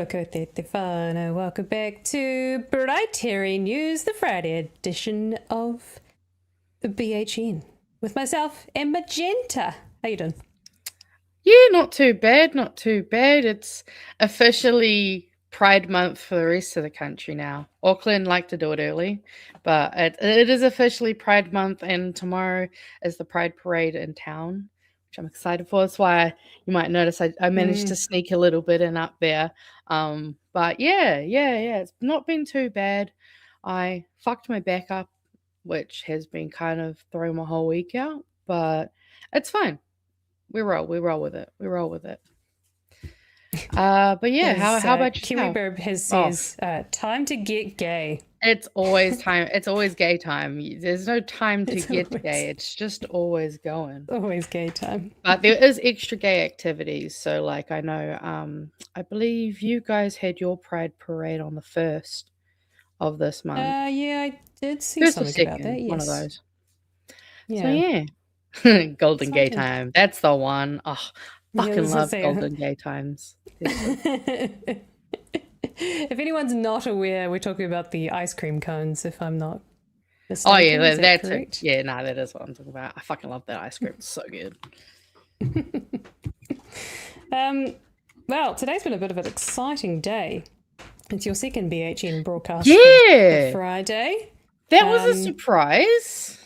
Stefano. Welcome back to Bright Hairy News, the Friday edition of BHN. With myself and Magenta. How you doing? Yeah, not too bad, not too bad. It's officially Pride Month for the rest of the country now. Auckland like to do it early, but it is officially Pride Month, and tomorrow is the Pride Parade in town, which I'm excited for. That's why you might notice I managed to sneak a little bit in up there. But yeah, it's not been too bad. I fucked my back up, which has been kind of throwing my whole week out, but it's fine. We roll with it. But yeah, As, how about Kiwi yourself? Burb says, time to get gay. It's always time. It's always gay time. There's no time to It's get always- gay. It's just always going. Always gay time. But there is extra gay activities. So like I know, I believe you guys had your Pride Parade on the 1st of this month. Yeah, I did see First or something about that, second, yes. one of those. Yeah. So yeah. Golden gay Exciting. time. That's the one. Oh, Yeah, fucking that's love the- golden gay times. If anyone's not aware, we're talking about the ice cream cones, if I'm not mistaken. Oh yeah, Is that that's correct? it. Yeah, no, that is what I'm talking about. I fucking love that ice cream. It's so good. Well, today's been a bit of an exciting day. It's your second BHN broadcast Yeah, for Friday. that was a surprise.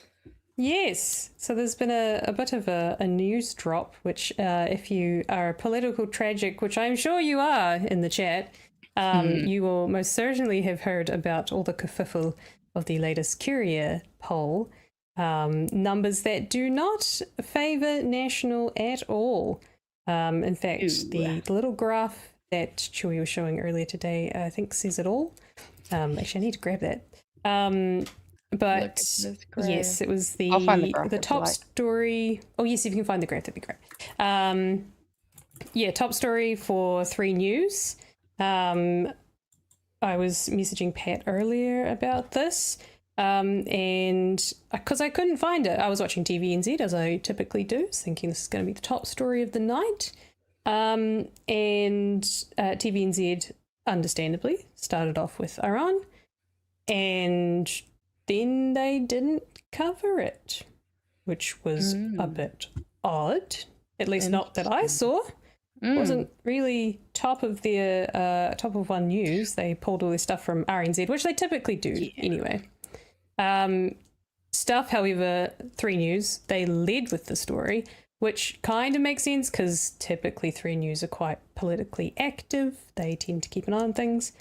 Yes, so there's been a bit of a news drop, which if you are a political tragic, which I'm sure you are in the chat, you will most certainly have heard about all the kerfuffle of the latest Curia Poll. Numbers that do not favour National at all. In fact, the little graph that Chewy was showing earlier today, I think says it all. Actually, I need to grab that. But yes, it was I'll find the graph if you top like. story. Oh yes, if you can find the graph, that'd be great. Yeah, top story for 3 News. I was messaging Pat earlier about this, and because I couldn't find it, I was watching TVNZ as I typically do, thinking this is going to be the top story of the night. And TVNZ, understandably, started off with Iran, and then they didn't cover it, which was a bit odd. At least not that I saw. Wasn't really top of their top of One News. They pulled all their stuff from RNZ, which they typically do anyway. Stuff, however, 3 News, they led with the story, which kind of makes sense because typically 3 News are quite politically active. They tend to keep an eye on things.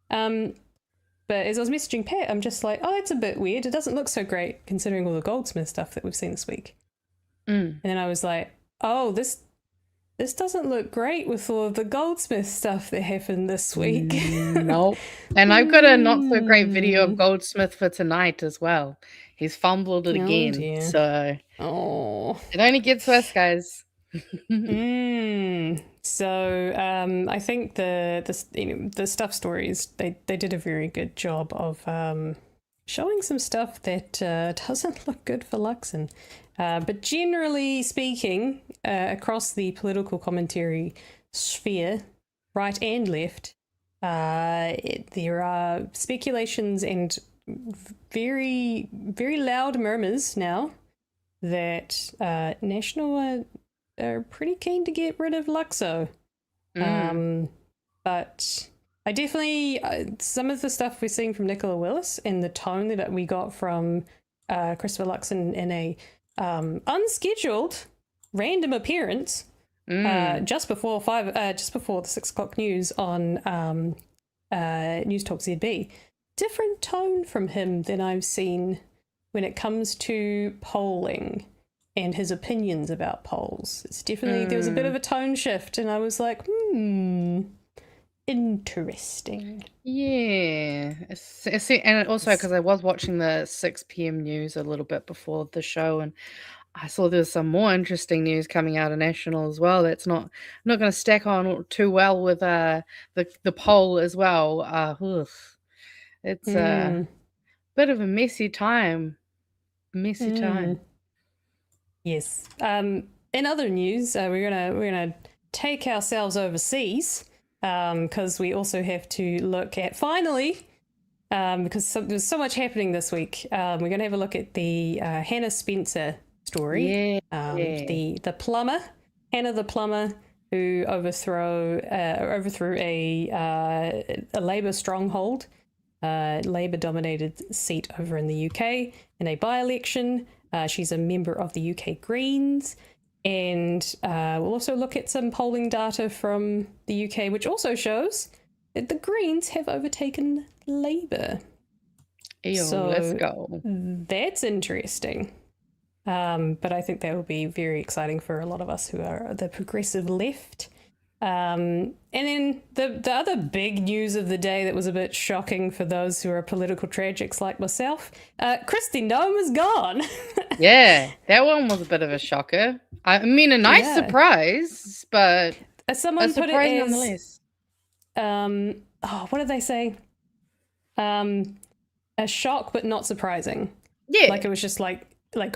But as I was messaging Pat, I'm just like, oh, that's a bit weird. It doesn't look so great considering all the Goldsmith stuff that we've seen this week. And then I was like, oh, this doesn't look great with all of the Goldsmith stuff that happened this week. Nope. And I've got a not so great video of Goldsmith for tonight as well. He's fumbled it again. Dear. So it only gets worse, guys. So I think the stuff stories, they did a very good job of showing some stuff that doesn't look good for Luxon. But generally speaking, across the political commentary sphere, right and left, there are speculations and very, very loud murmurs now that National are pretty keen to get rid of Luxo. But I definitely, some of the stuff we're seeing from Nicola Willis and the tone that we got from Christopher Luxon in a unscheduled random appearance just before the 6 o'clock news on News Talk ZB. Different tone from him than I've seen when it comes to polling and his opinions about polls. It's definitely, there was a bit of a tone shift, and I was like, interesting. Yeah. And also because I was watching the 6 p.m. news a little bit before the show, and I saw there was some more interesting news coming out of National as well. That's not going to stack on too well with the poll as well. It's a bit of a messy time. Yes. In other news, we're gonna take ourselves overseas because we also have to look at, finally, because there's so much happening this week, we're going to have a look at the Hannah Spencer story. The plumber, Hannah the plumber, who overthrew a Labour stronghold, Labour-dominated seat over in the UK in a by-election. She's a member of the UK Greens. And we'll also look at some polling data from the UK, which also shows that the Greens have overtaken Labour. So let's go. That's interesting. But I think that will be very exciting for a lot of us who are the progressive left. And then the other big news of the day that was a bit shocking for those who are political tragics like myself, Kristi Noam is gone. Yeah, that one was a bit of a shocker. I mean, a nice surprise, but someone a surprise nonetheless. What did they say? A shock, but not surprising. Yeah. Like it was just like,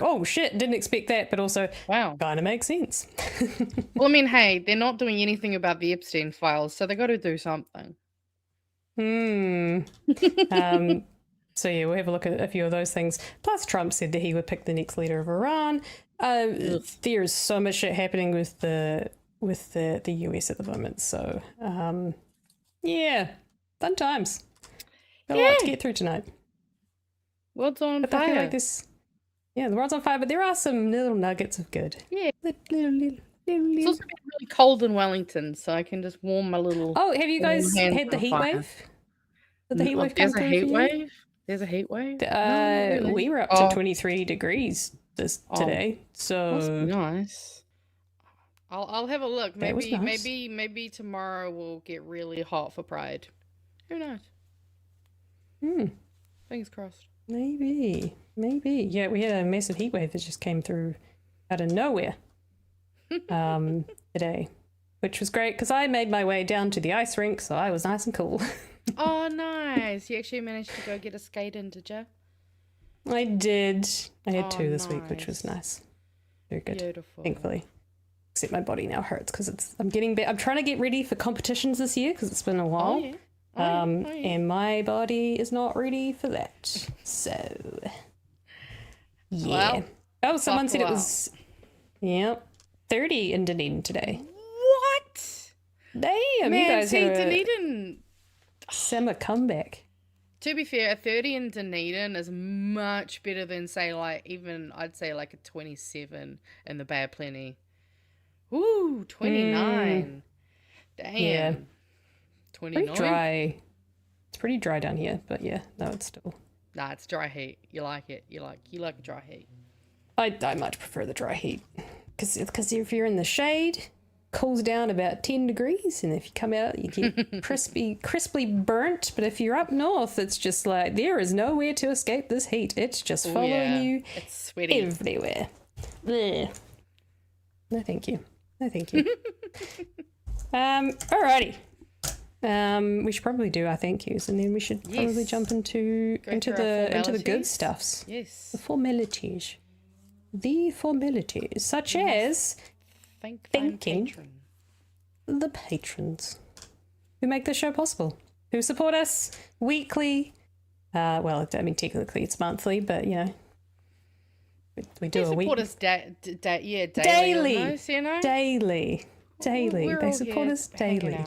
oh shit, didn't expect that, but also, wow, kind of makes sense. Well, I mean, hey, they're not doing anything about the Epstein files, so they got to do something. So yeah, we'll have a look at a few of those things. Plus, Trump said that he would pick the next leader of Iran. There's so much shit happening with the US at the moment. So yeah, fun times. Got a lot to get through tonight. World's on fire. I feel like this. Yeah, the world's on fire, but there are some little nuggets of good. Yeah. Little. It's also been really cold in Wellington, so I can just warm my little. Oh, have you guys had the heat wave? Did the heat wave come through? There's a heat wave? There's a heat wave? No, really. We were up to 23 degrees today. So must be nice. I'll have a look. Maybe nice. maybe tomorrow will get really hot for Pride. Who knows? Fingers crossed. Maybe. Yeah, we had a massive heat wave that just came through out of nowhere today, which was great because I made my way down to the ice rink, so I was nice and cool. Oh, nice. You actually managed to go get a skate in, did you? I did. I had 2 this week, which was nice. Very good. Beautiful. Thankfully. Except my body now hurts because I'm trying to get ready for competitions this year because it's been a while. And my body is not ready for that. So, yeah. Someone said it was, 30 in Dunedin today. What? Damn, man, you guys had Dunedin. Summer comeback. To be fair, a 30 in Dunedin is much better than, say, I'd say like a 27 in the Bay of Plenty. Ooh, 29. Damn. Yeah. 29. Pretty dry. It's pretty dry down here, but yeah, no, it's still. Nah, it's dry heat. You like it. You like dry heat. I much prefer the dry heat because if you're in the shade, cools down about 10 degrees, and if you come out, you get crisply burnt. But if you're up north, it's just like there is nowhere to escape this heat. It's just following you. It's sweaty everywhere. Blech. No, thank you. Alrighty. We should probably do our thank yous, and then we should probably jump into the good stuffs. Yes. The formalities, such as thanking the patrons who make this show possible, who support us weekly. Well, I mean, technically it's monthly, but you know, we do a week. They support us daily. Almost, you know? Daily. They support us daily.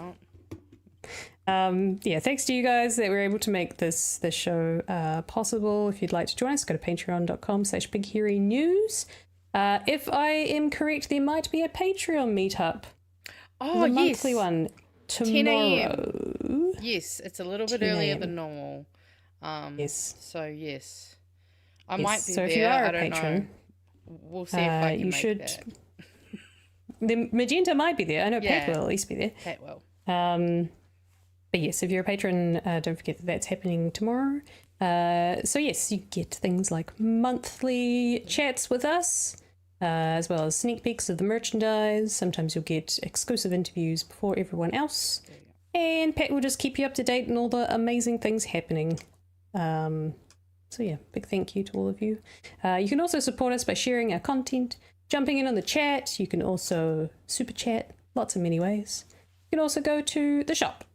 Thanks to you guys that we're able to make this show possible. If you'd like to join us, go to patreon.com/BigHairyNews. If I am correct, there might be a Patreon meetup. Oh, the monthly one tomorrow. 10 a.m. Yes, it's a little bit earlier than normal. Yes. So yes, I might be so there. If you are I don't a patron, know. We'll see if I can make that. The Magenta might be there. I know Pat will at least be there. Pat will. But yes, if you're a patron, don't forget that that's happening tomorrow. So yes, you get things like monthly chats with us, as well as sneak peeks of the merchandise. Sometimes you'll get exclusive interviews before everyone else. And Pat will just keep you up to date on all the amazing things happening. So yeah, big thank you to all of you. You can also support us by sharing our content, jumping in on the chat. You can also super chat, lots of many ways. You can also go to the shop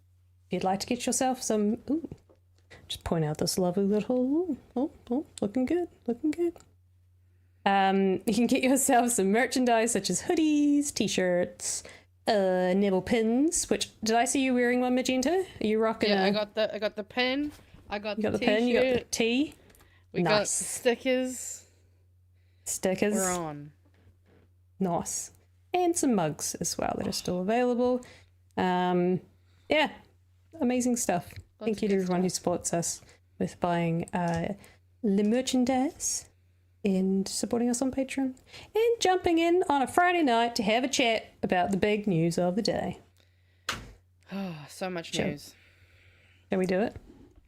if you'd like to get yourself some. Ooh, just point out this lovely little. Looking good, looking good. You can get yourself some merchandise such as hoodies, t-shirts, nibble pins. Which did I see you wearing one, Magenta? Are you rocking? Yeah, I got the pin. I got the t-shirt. Pin. You got the tee. We got stickers. Stickers. We're on. Nice. And some mugs as well that are still available. Yeah, amazing stuff. Thank you to everyone who supports us with buying the merchandise and supporting us on Patreon and jumping in on a Friday night to have a chat about the big news of the day. Oh, so much news. Shall we do it?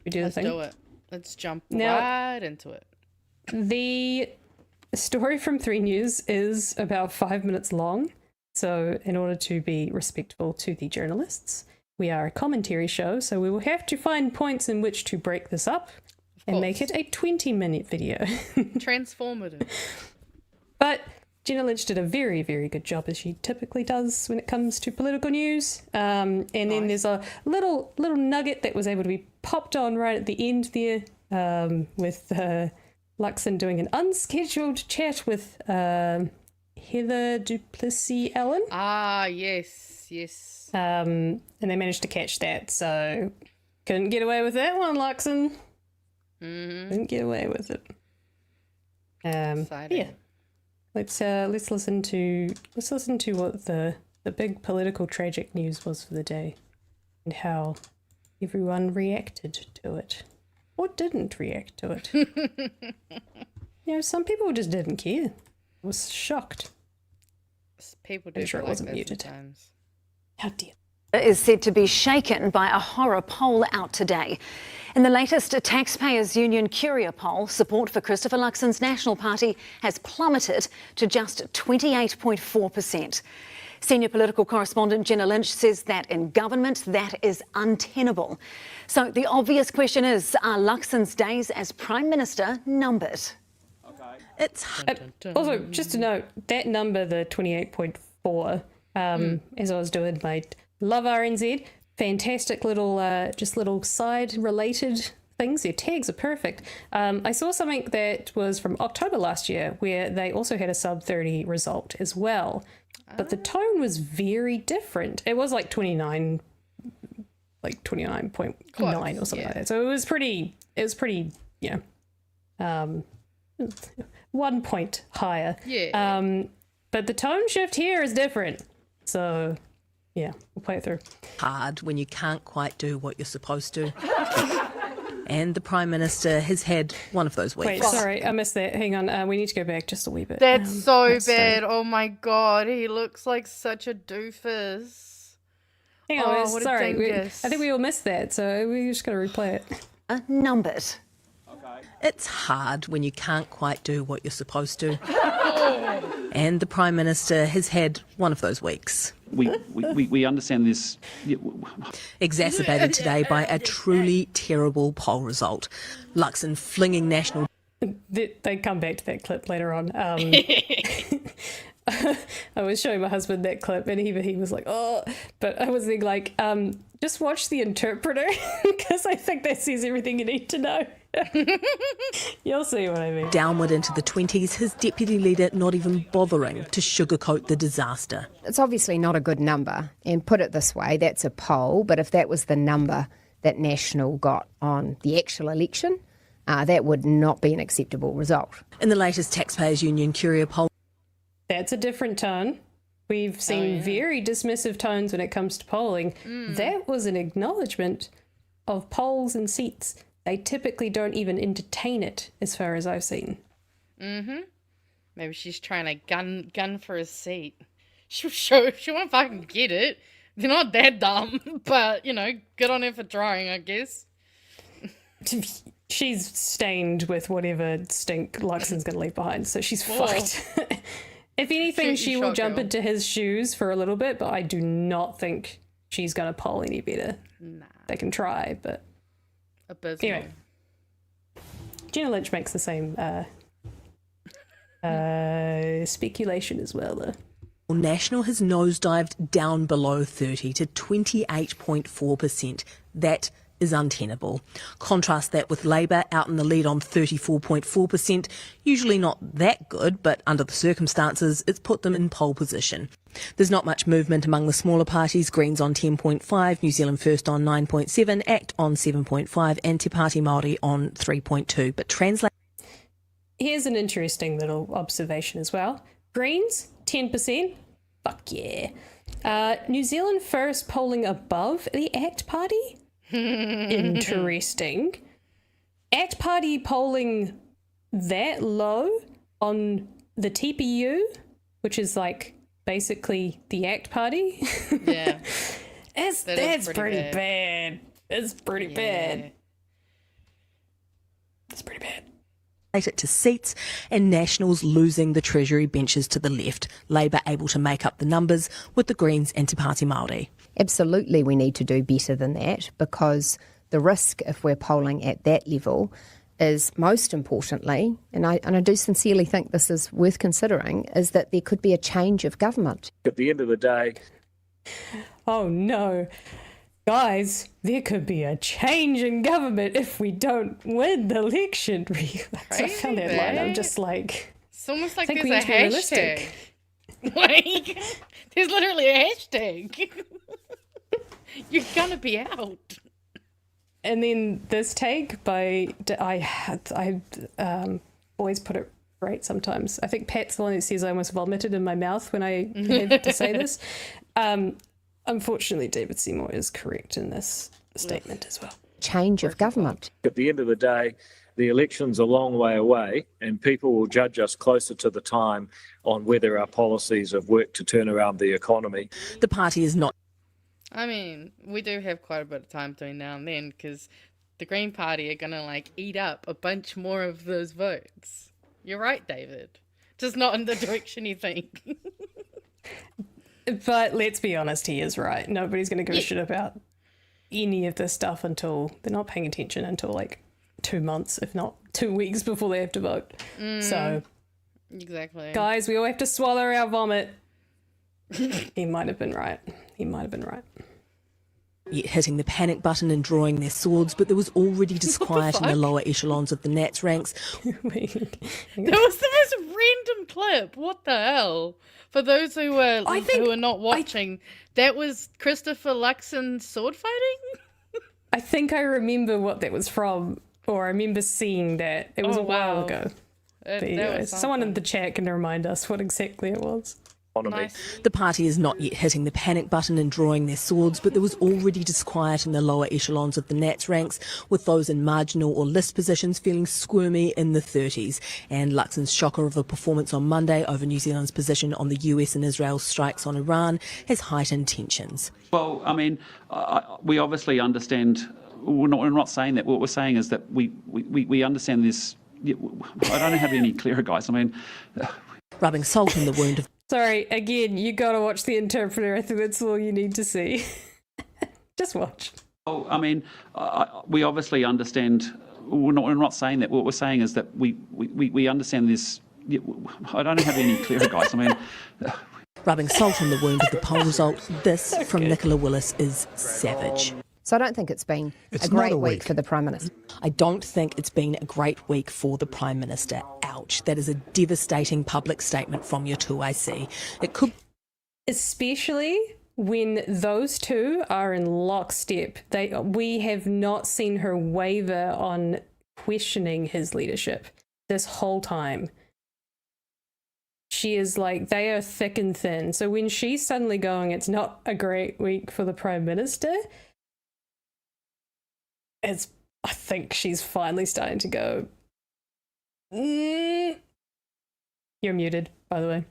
Let's do it. Let's jump right into it. The story from 3 News is about 5 minutes long. So in order to be respectful to the journalists, we are a commentary show, so we will have to find points in which to break this up and make it a 20-minute video. Transformative. But Jenna Lynch did a very, very good job, as she typically does when it comes to political news. And then there's a little nugget that was able to be popped on right at the end there with Luxon doing an unscheduled chat with Heather Duplessis Allen. Ah, yes. And they managed to catch that, so couldn't get away with that one, Luxon. Couldn't get away with it. Yeah. Let's listen to what the big political tragic news was for the day and how everyone reacted to it or didn't react to it. Some people just didn't care. I was shocked. People do. I'm sure it wasn't muted. Sometimes. How dear. Is said to be shaken by a horror poll out today. In the latest Taxpayers Union Curia Poll, support for Christopher Luxon's National Party has plummeted to just 28.4%. Senior political correspondent Jenna Lynch says that in government that is untenable. So the obvious question is, are Luxon's days as Prime Minister numbered? It's also, just to note, that number, the 28.4, as I was doing my Love RNZ, fantastic little side related things. Their tags are perfect. I saw something that was from October last year where they also had a sub 30 result as well, but the tone was very different. It was like 29.9 or something like that. So it was pretty, 1 point higher. Yeah. But the tone shift here is different. So yeah, we'll play it through. Hard when you can't quite do what you're supposed to. And the Prime Minister has had one of those weeks. Wait, sorry, I missed that. Hang on, we need to go back just a wee bit. That's so bad. Oh my God, he looks like such a doofus. Hang on, what sorry. a I think we all missed that, so we just got to replay it. Numbered. It's hard when you can't quite do what you're supposed to. And the Prime Minister has had one of those weeks. We understand this. Exacerbated today by a truly terrible poll result. Luxon flinging National... They come back to that clip later on. I was showing my husband that clip and he was like, oh, but I was thinking like, just watch the interpreter because I think that says everything you need to know. You'll see what I mean. Downward into the 20s, his deputy leader not even bothering to sugarcoat the disaster. It's obviously not a good number, and put it this way, that's a poll, but if that was the number that National got on the actual election, that would not be an acceptable result. In the latest Taxpayers Union Curia Poll, that's a different tone. We've seen very dismissive tones when it comes to polling. That was an acknowledgement of polls and seats. They typically don't even entertain it, as far as I've seen. Maybe she's trying to gun for a seat. She won't fucking get it. They're not that dumb, but, good on her for trying, I guess. She's stained with whatever stink Luxon's going to leave behind, so she's fucked. If anything, she will jump into his shoes for a little bit, but I do not think she's going to poll any better. Nah. They can try, but... Abysmal. Anyway, Jenna Lynch makes the same speculation as well, though. National has nosedived down below 30 to 28.4%. That is untenable. Contrast that with Labour out in the lead on 34.4%. Usually not that good, but under the circumstances, it's put them in pole position. There's not much movement among the smaller parties. Greens on 10.5, New Zealand First on 9.7, ACT on 7.5, and Te Pāti Māori on 3.2. But translate. Here's an interesting little observation as well. Greens, 10%. Fuck yeah. New Zealand First polling above the ACT Party? Interesting. ACT Party polling that low on the TPU, which is like basically the ACT Party. Yeah. That's pretty bad. It's pretty bad. It's pretty bad. It to seats and Nationals losing the Treasury benches to the left. Labour able to make up the numbers with the Greens and Te Pāti Māori. Absolutely, we need to do better than that, because the risk, if we're polling at that level, is most importantly, and I do sincerely think this is worth considering, is that there could be a change of government. At the end of the day... Oh no. Guys, there could be a change in government if we don't win the election. I found that line. I'm just like... It's almost like I think there's a we need to be hashtag. Like, there's literally a hashtag. You're gonna be out. And then this take by... I always put it right sometimes. I think Pat's the one that says I almost vomited in my mouth when I had to say this. Unfortunately, David Seymour is correct in this statement as well. Change of government. At the end of the day, the election's a long way away, and people will judge us closer to the time on whether our policies have worked to turn around the economy. The party is not... I mean, we do have quite a bit of time between now and then, because the Green Party are going to, like, eat up a bunch more of those votes. You're right, David. Just not in the direction you think. But let's be honest, he is right. Nobody's going to give a shit about any of this stuff until... They're not paying attention until, like, 2 months, if not 2 weeks before they have to vote. So... Exactly. Guys, we all have to swallow our vomit. He might have been right. Yet hitting the panic button and drawing their swords, but there was already disquiet in the lower echelons of the Nats ranks. That was the most random clip. What the hell? For those who were not watching, that was Christopher Luxon sword fighting? I think I remember what that was from, or I remember seeing that. It was a while ago. But anyway, someone in the chat can remind us what exactly it was. Nice. The party is not yet hitting the panic button and drawing their swords, but there was already disquiet in the lower echelons of the Nats ranks, with those in marginal or list positions feeling squirmy in the 30s. And Luxon's shocker of a performance on Monday over New Zealand's position on the US and Israel's strikes on Iran has heightened tensions. Well, I mean, we obviously understand. We're not saying that. What we're saying is that we understand this. I don't have any clearer, guys. I mean, rubbing salt in the wound of... Sorry, again, you gotta watch The Interpreter. I think that's all you need to see. Just watch. Well, I mean, we obviously understand. We're not saying that. What we're saying is that we understand this. I don't have any clearer, guys. I mean... rubbing salt in the wound of the poll result. This, from Nicola Willis, is savage. So I don't think it's been a great week for the Prime Minister. I don't think it's been a great week for the Prime Minister. Ouch. That is a devastating public statement from your 2IC. It could... Especially when those two are in lockstep. We have not seen her waver on questioning his leadership this whole time. She is like, they are thick and thin. So when she's suddenly going, it's not a great week for the Prime Minister... I think she's finally starting to go. You're muted, by the way.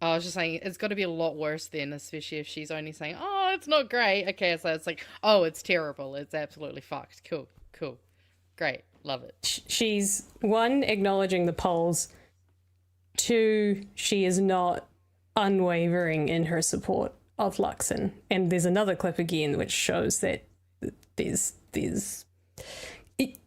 I was just saying, it's got to be a lot worse then, especially if she's only saying, oh, it's not great. Okay, so it's like, oh, it's terrible. It's absolutely fucked. Cool. Great. Love it. She's, one, acknowledging the polls. Two, she is not unwavering in her support of Luxon. And there's another clip again which shows that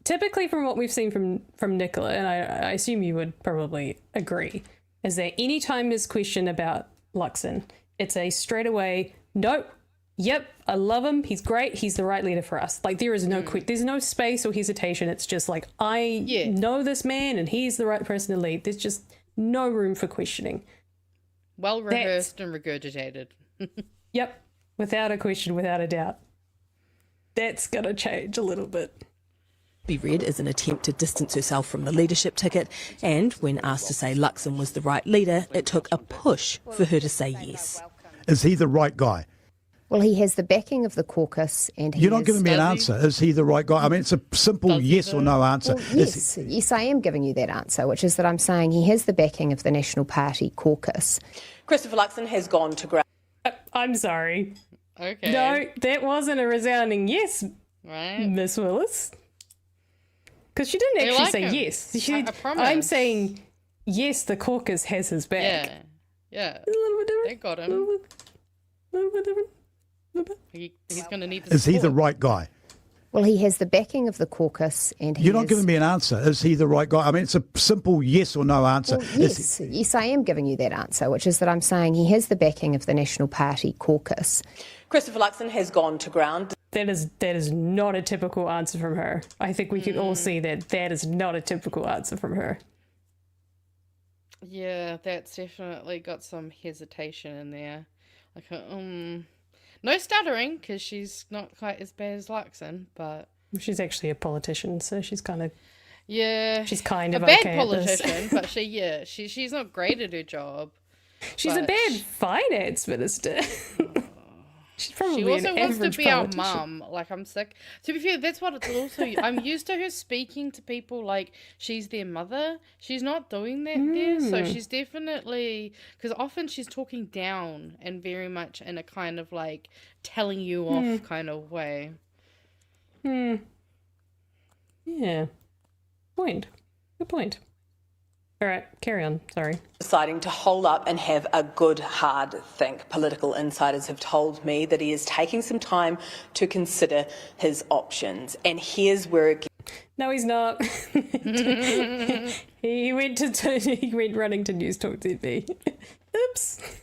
typically from what we've seen from Nicola, and I assume you would probably agree, is that anytime there's question about Luxon, it's a straight away, nope, yep, I love him, he's great, he's the right leader for us. Like, there is no there's no space or hesitation. It's just like, I know this man and he's the right person to lead. There's just no room for questioning. Well rehearsed and regurgitated. Yep, without a question, without a doubt. That's going to change a little bit. Be read as an attempt to distance herself from the leadership ticket, and when asked to say Luxon was the right leader, it took a push for her to say yes. Is he the right guy? Well, he has the backing of the caucus, and You're not giving me an answer. Is he the right guy? I mean, it's a simple yes or no answer. Well, yes, I am giving you that answer, which is that I'm saying he has the backing of the National Party caucus. Christopher Luxon has gone to ground. I'm sorry. Okay. No, that wasn't a resounding yes, Right. Miss Willis. Because she didn't actually say yes. I promise. I'm saying yes, the caucus has his back. Yeah. A little bit different. They got him. A little bit different. He's going to need the Is he the support. right guy? Well, he has the backing of the caucus, and You're not giving me an answer. Is he the right guy? I mean, it's a simple yes or no answer. Well, yes, I am giving you that answer, which is that I'm saying he has the backing of the National Party caucus. Christopher Luxon has gone to ground. That is not a typical answer from her. I think we can all see that is not a typical answer from her. Yeah, that's definitely got some hesitation in there. Like, no stuttering, because she's not quite as bad as Luxon, but... She's actually a politician, so she's kind of... Yeah. She's kind of a bad okay at this. politician, but she's not great at her job. She's a bad finance minister. She's probably She also an wants to average be our politician. mum. Like, I'm sick. To be fair, that's what it's also... I'm used to her speaking to people like she's their mother. She's not doing that there, so she's definitely... Because often she's talking down and very much in a kind of, like, telling you off kind of way. Yeah. Point. Good point. All right, carry on. Sorry. Deciding to hole up and have a good hard think. Political insiders have told me that he is taking some time to consider his options. And here's where it No, he's not. he went running to News Talk TV. Oops.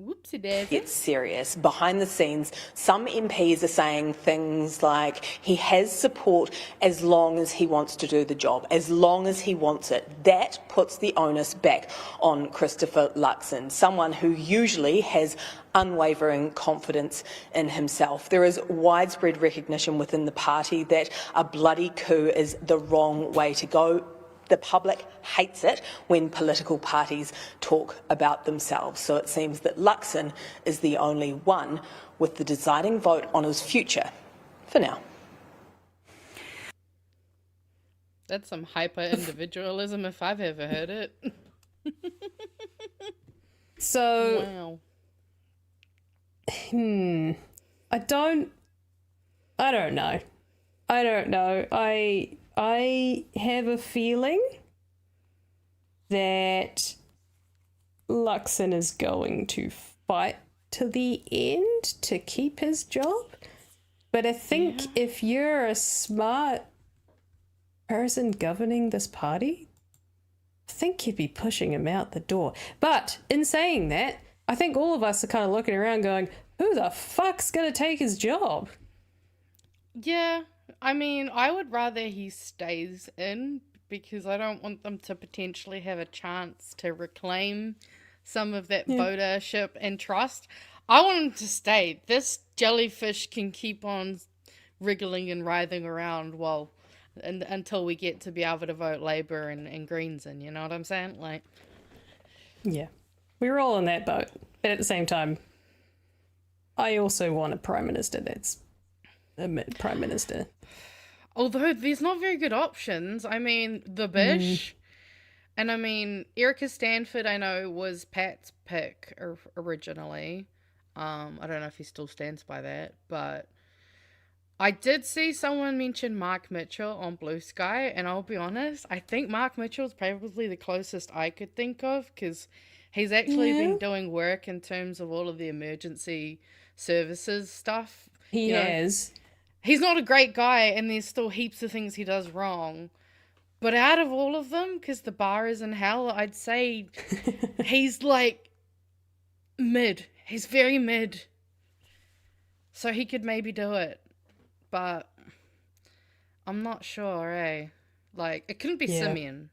Whoopsie daisy. gets serious. Behind the scenes, some MPs are saying things like he has support as long as he wants to do the job, as long as he wants it. That puts the onus back on Christopher Luxon, someone who usually has unwavering confidence in himself. There is widespread recognition within the party that a bloody coup is the wrong way to go. The public hates it when political parties talk about themselves. So it seems that Luxon is the only one with the deciding vote on his future, for now. That's some hyper-individualism if I've ever heard it. So, wow. I don't know. I have a feeling that Luxon is going to fight to the end to keep his job. But I think if you're a smart person governing this party, I think you'd be pushing him out the door. But in saying that, I think all of us are kind of looking around going, who the fuck's going to take his job? Yeah, I mean, I would rather he stays in because I don't want them to potentially have a chance to reclaim some of that votership and trust. I want him to stay. This jellyfish can keep on wriggling and writhing around until we get to be able to vote Labour and Greens in, you know what I'm saying? Like, yeah, we're all in that boat. But at the same time, I also want a prime minister that's a prime minister. although there's not very good options. I mean, the Bish, and I mean, Erica Stanford, I know, was Pat's pick originally. I don't know if he still stands by that, but I did see someone mention Mark Mitchell on Blue Sky, and I'll be honest, I think Mark Mitchell's probably the closest I could think of, because he's actually been doing work in terms of all of the emergency services stuff. He has. He's not a great guy, and there's still heaps of things he does wrong, But out of all of them, because the bar is in hell, I'd say he's like mid. He's very mid. So he could maybe do it. But I'm not sure, eh? Like, it couldn't be Simeon.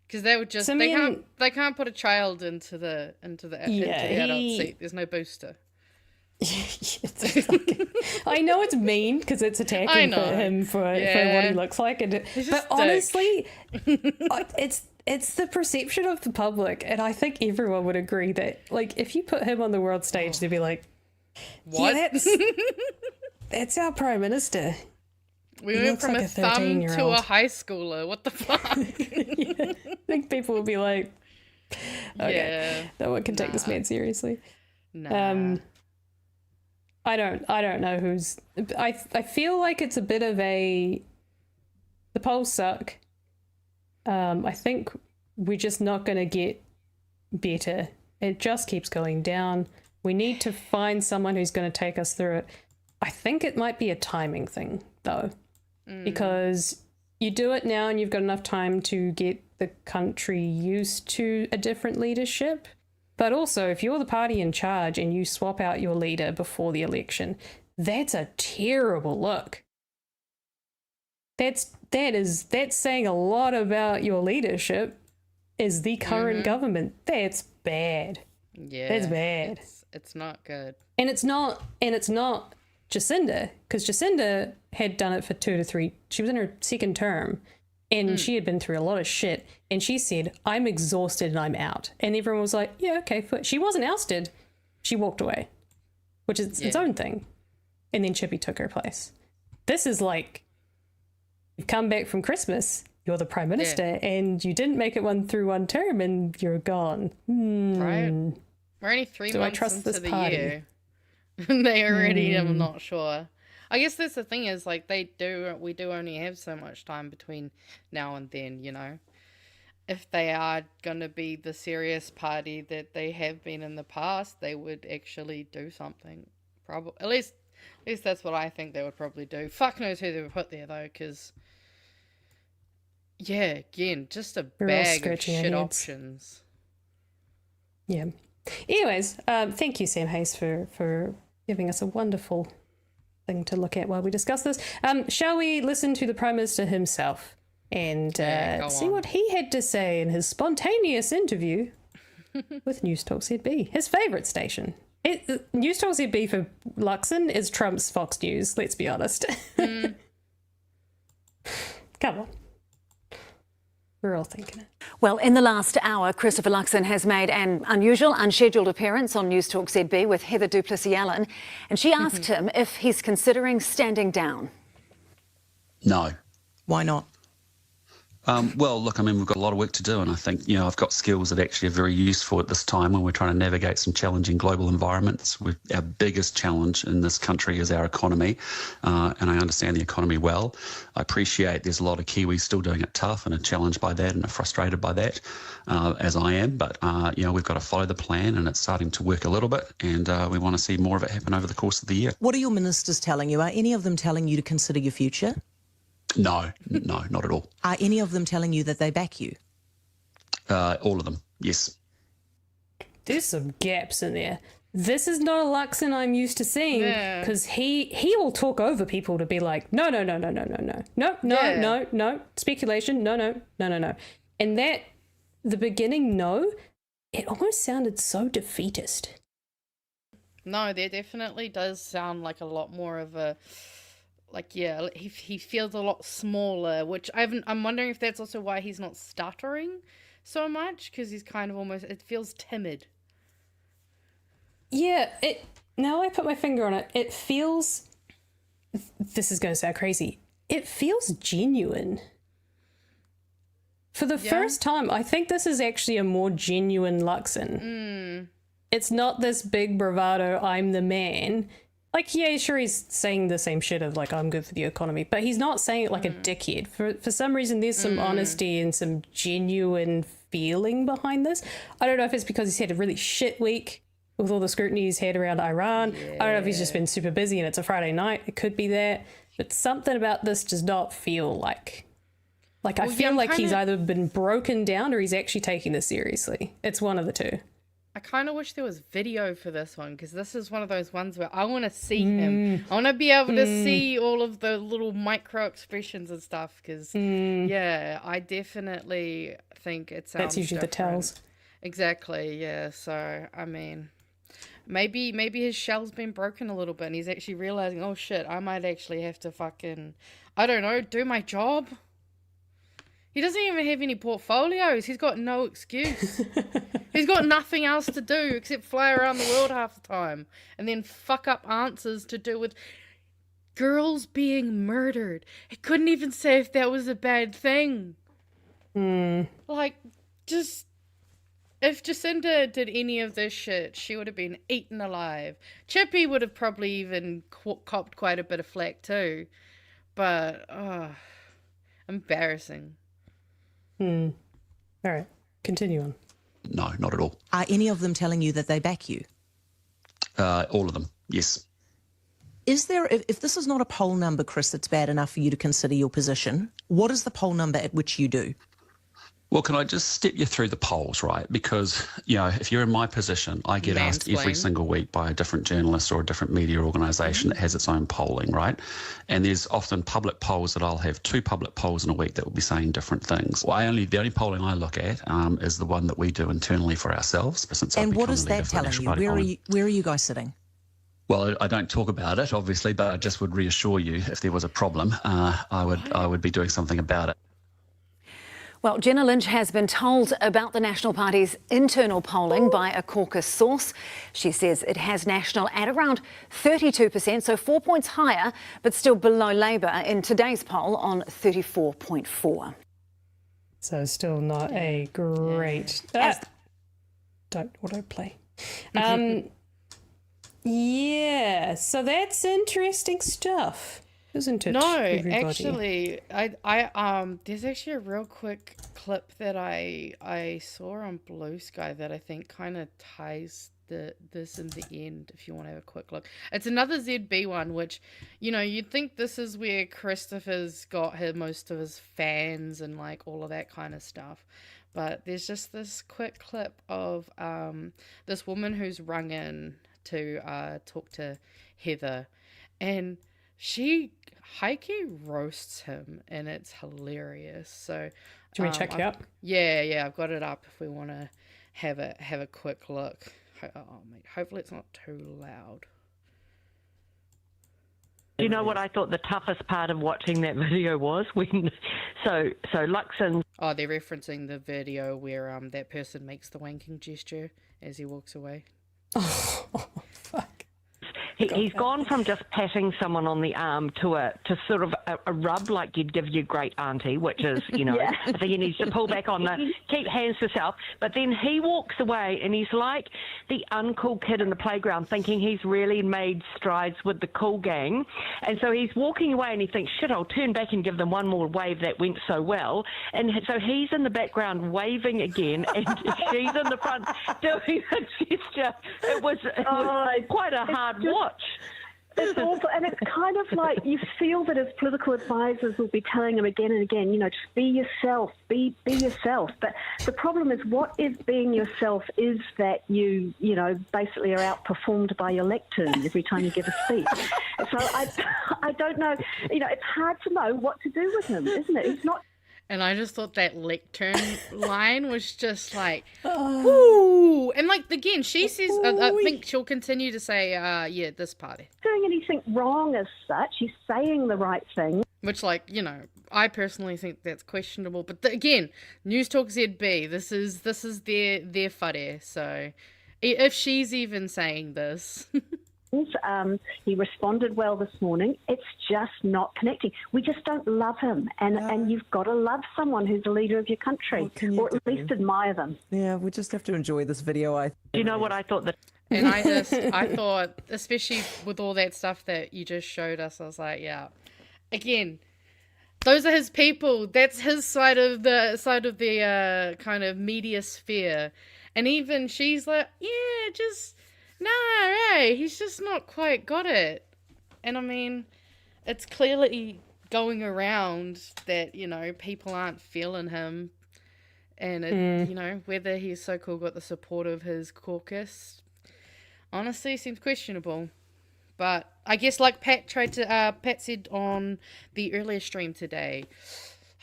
Because they would just they can't put a child into the adult seat. There's no booster. I know it's mean because it's attacking him for what he looks like, but honestly, it's the perception of the public, and I think everyone would agree that, like, if you put him on the world stage, they'd be like, "What? Yeah, that's our prime minister." We went from a thumb to a high schooler. What the fuck? I think people will be like, "Okay, no one can take this man seriously." I don't know who's. I feel like it's a bit of the polls suck. I think we're just not going to get better. It just keeps going down. We need to find someone who's going to take us through it. I think it might be a timing thing, though, because you do it now and you've got enough time to get the country used to a different leadership. But also, if you're the party in charge and you swap out your leader before the election, that's a terrible look. That's saying a lot about your leadership as the current government. That's bad. Yeah, that's bad. It's not good. And it's not Jacinda, because Jacinda had done it for 2 to 3. She was in her second term. And she had been through a lot of shit. And she said, "I'm exhausted and I'm out." And everyone was like, "Yeah, okay." She wasn't ousted. She walked away, which is its own thing. And then Chippy took her place. This is like, you've come back from Christmas, you're the Prime Minister, and you didn't make it through one term and you're gone. Right. We're only 3 months into the year. They already, I'm not sure. I guess that's the thing is, like, we do only have so much time between now and then, you know. If they are going to be the serious party that they have been in the past, they would actually do something. Probably, at least that's what I think they would probably do. Fuck knows who they would put there, though, because, yeah, again, just a bag of shit options. Yeah. Anyways, thank you, Sam Hayes, for giving us a wonderful thing to look at while we discuss this. Shall we listen to the Prime Minister himself and see what he had to say in his spontaneous interview with News Talk ZB, his favourite station? News Talk ZB for Luxon is Trump's Fox News, let's be honest. Come on. We're all thinking it. Well, in the last hour, Christopher Luxon has made an unusual, unscheduled appearance on News Talk ZB with Heather Duplessis-Allen, and she asked him if he's considering standing down. No. Why not? Well, look, I mean, we've got a lot of work to do, and I think, you know, I've got skills that actually are very useful at this time when we're trying to navigate some challenging global environments. Our biggest challenge in this country is our economy, and I understand the economy well. I appreciate there's a lot of Kiwis still doing it tough and are challenged by that and are frustrated by that, as I am. But, you know, we've got to follow the plan, and it's starting to work a little bit, and we want to see more of it happen over the course of the year. What are your ministers telling you? Are any of them telling you to consider your future? No, not at all. Are any of them telling you that they back you? All of them, yes. There's some gaps in there. This is not a Luxon I'm used to seeing, because he will talk over people to be like, no, speculation, no. And that, the beginning, it almost sounded so defeatist. No, there definitely does sound like a lot more of a... Like, yeah, he feels a lot smaller, which I'm wondering if that's also why he's not stuttering so much, because he's kind of almost, it feels timid. Yeah, now I put my finger on it, it feels, this is going to sound crazy, it feels genuine. For the first time, I think this is actually a more genuine Luxon. It's not this big bravado, I'm the man. Like, yeah, sure, he's saying the same shit of, like, I'm good for the economy, but he's not saying it like a dickhead. For some reason, there's some honesty and some genuine feeling behind this. I don't know if it's because he's had a really shit week with all the scrutiny he's had around Iran. I don't know if he's just been super busy and it's a Friday night. It could be that. But something about this does not feel like Like, I feel like he's either been broken down or he's actually taking this seriously. It's one of the two. I kind of wish there was video for this one, because this is one of those ones where I want to see him. I want to be able to see all of the little micro expressions and stuff, because, yeah, I definitely think it sounds That's usually different. the tells. Exactly, yeah. So, I mean, maybe his shell's been broken a little bit and he's actually realizing, oh shit, I might actually have to fucking, I don't know, do my job. He doesn't even have any portfolios. He's got no excuse. He's got nothing else to do except fly around the world half the time and then fuck up answers to do with girls being murdered. He couldn't even say if that was a bad thing. Like, just, if Jacinda did any of this shit, she would have been eaten alive. Chippy would have probably even copped quite a bit of flack too. But, embarrassing. All right, continue on. No, not at all. Are any of them telling you that they back you? All of them, yes. Is there, if this is not a poll number, Chris, that's bad enough for you to consider your position, what is the poll number at which you do? Well, can I just step you through the polls, right? Because, you know, if you're in my position, I get asked every single week by a different journalist or a different media organisation that has its own polling, right? And there's often public polls that I'll have 2 public polls in a week that will be saying different things. Well, the only polling I look at is the one that we do internally for ourselves. Since and I've what is become the that leader for the telling National you? Party Where are you guys sitting? Well, I don't talk about it, obviously, but I just would reassure you if there was a problem, I would be doing something about it. Well, Jenna Lynch has been told about the National Party's internal polling by a caucus source. She says it has National at around 32%, so 4 points higher, but still below Labour in today's poll on 34.4. So still not a great... don't autoplay. Yeah, so that's interesting stuff, isn't it? No, everybody? actually, I there's actually a real quick clip that I saw on Blue Sky that I think kind of ties this in the end. If you want to have a quick look, it's another ZB one, which, you know, you'd think this is where Christopher's got most of his fans and like all of that kind of stuff. But there's just this quick clip of this woman who's rung in to talk to Heather, and she high-key roasts him, and it's hilarious. So do we check it up? Yeah, I've got it up if we want to have a quick look. Oh, mate, hopefully it's not too loud. You know what I thought the toughest part of watching that video was? When so Luxon... Oh, they're referencing the video where that person makes the wanking gesture as he walks away. Oh, fuck. He's gone from just patting someone on the arm to sort of a rub like you'd give your great auntie, which is, you know, I think he needs to pull back on the keep hands to self. But then he walks away and he's like the uncool kid in the playground thinking he's really made strides with the cool gang. And so he's walking away and he thinks, shit, I'll turn back and give them one more wave that went so well. And so he's in the background waving again and she's in the front doing a gesture. It was quite a hard watch. It's awful, and it's kind of like you feel that his political advisors will be telling him again and again, you know, just be yourself, be yourself. But the problem is, what is being yourself is that you know, basically are outperformed by your lectern every time you give a speech. So I don't know, you know, it's hard to know what to do with him, isn't it? He's not. And I just thought that lectern line was just like, whoo. And like, again, she says, I think she'll continue to say, yeah, this party. Doing anything wrong as such. He's saying the right thing. Which, like, you know, I personally think that's questionable. But again, News Talk ZB, this is their whare. So if she's even saying this... He responded well this morning. It's just not connecting. We just don't love him. And you've got to love someone who's the leader of your country, or at least admire them. Yeah, we just have to enjoy this video. You know what I thought? And I thought, especially with all that stuff that you just showed us, I was like, yeah. Again, those are his people. That's his side of the kind of media sphere. And even she's like, yeah, just... No, hey, he's just not quite got it. And I mean, it's clearly going around that, you know, people aren't feeling him. And, it, you know, whether he's so-called got the support of his caucus, honestly, seems questionable. But I guess like Pat said on the earlier stream today,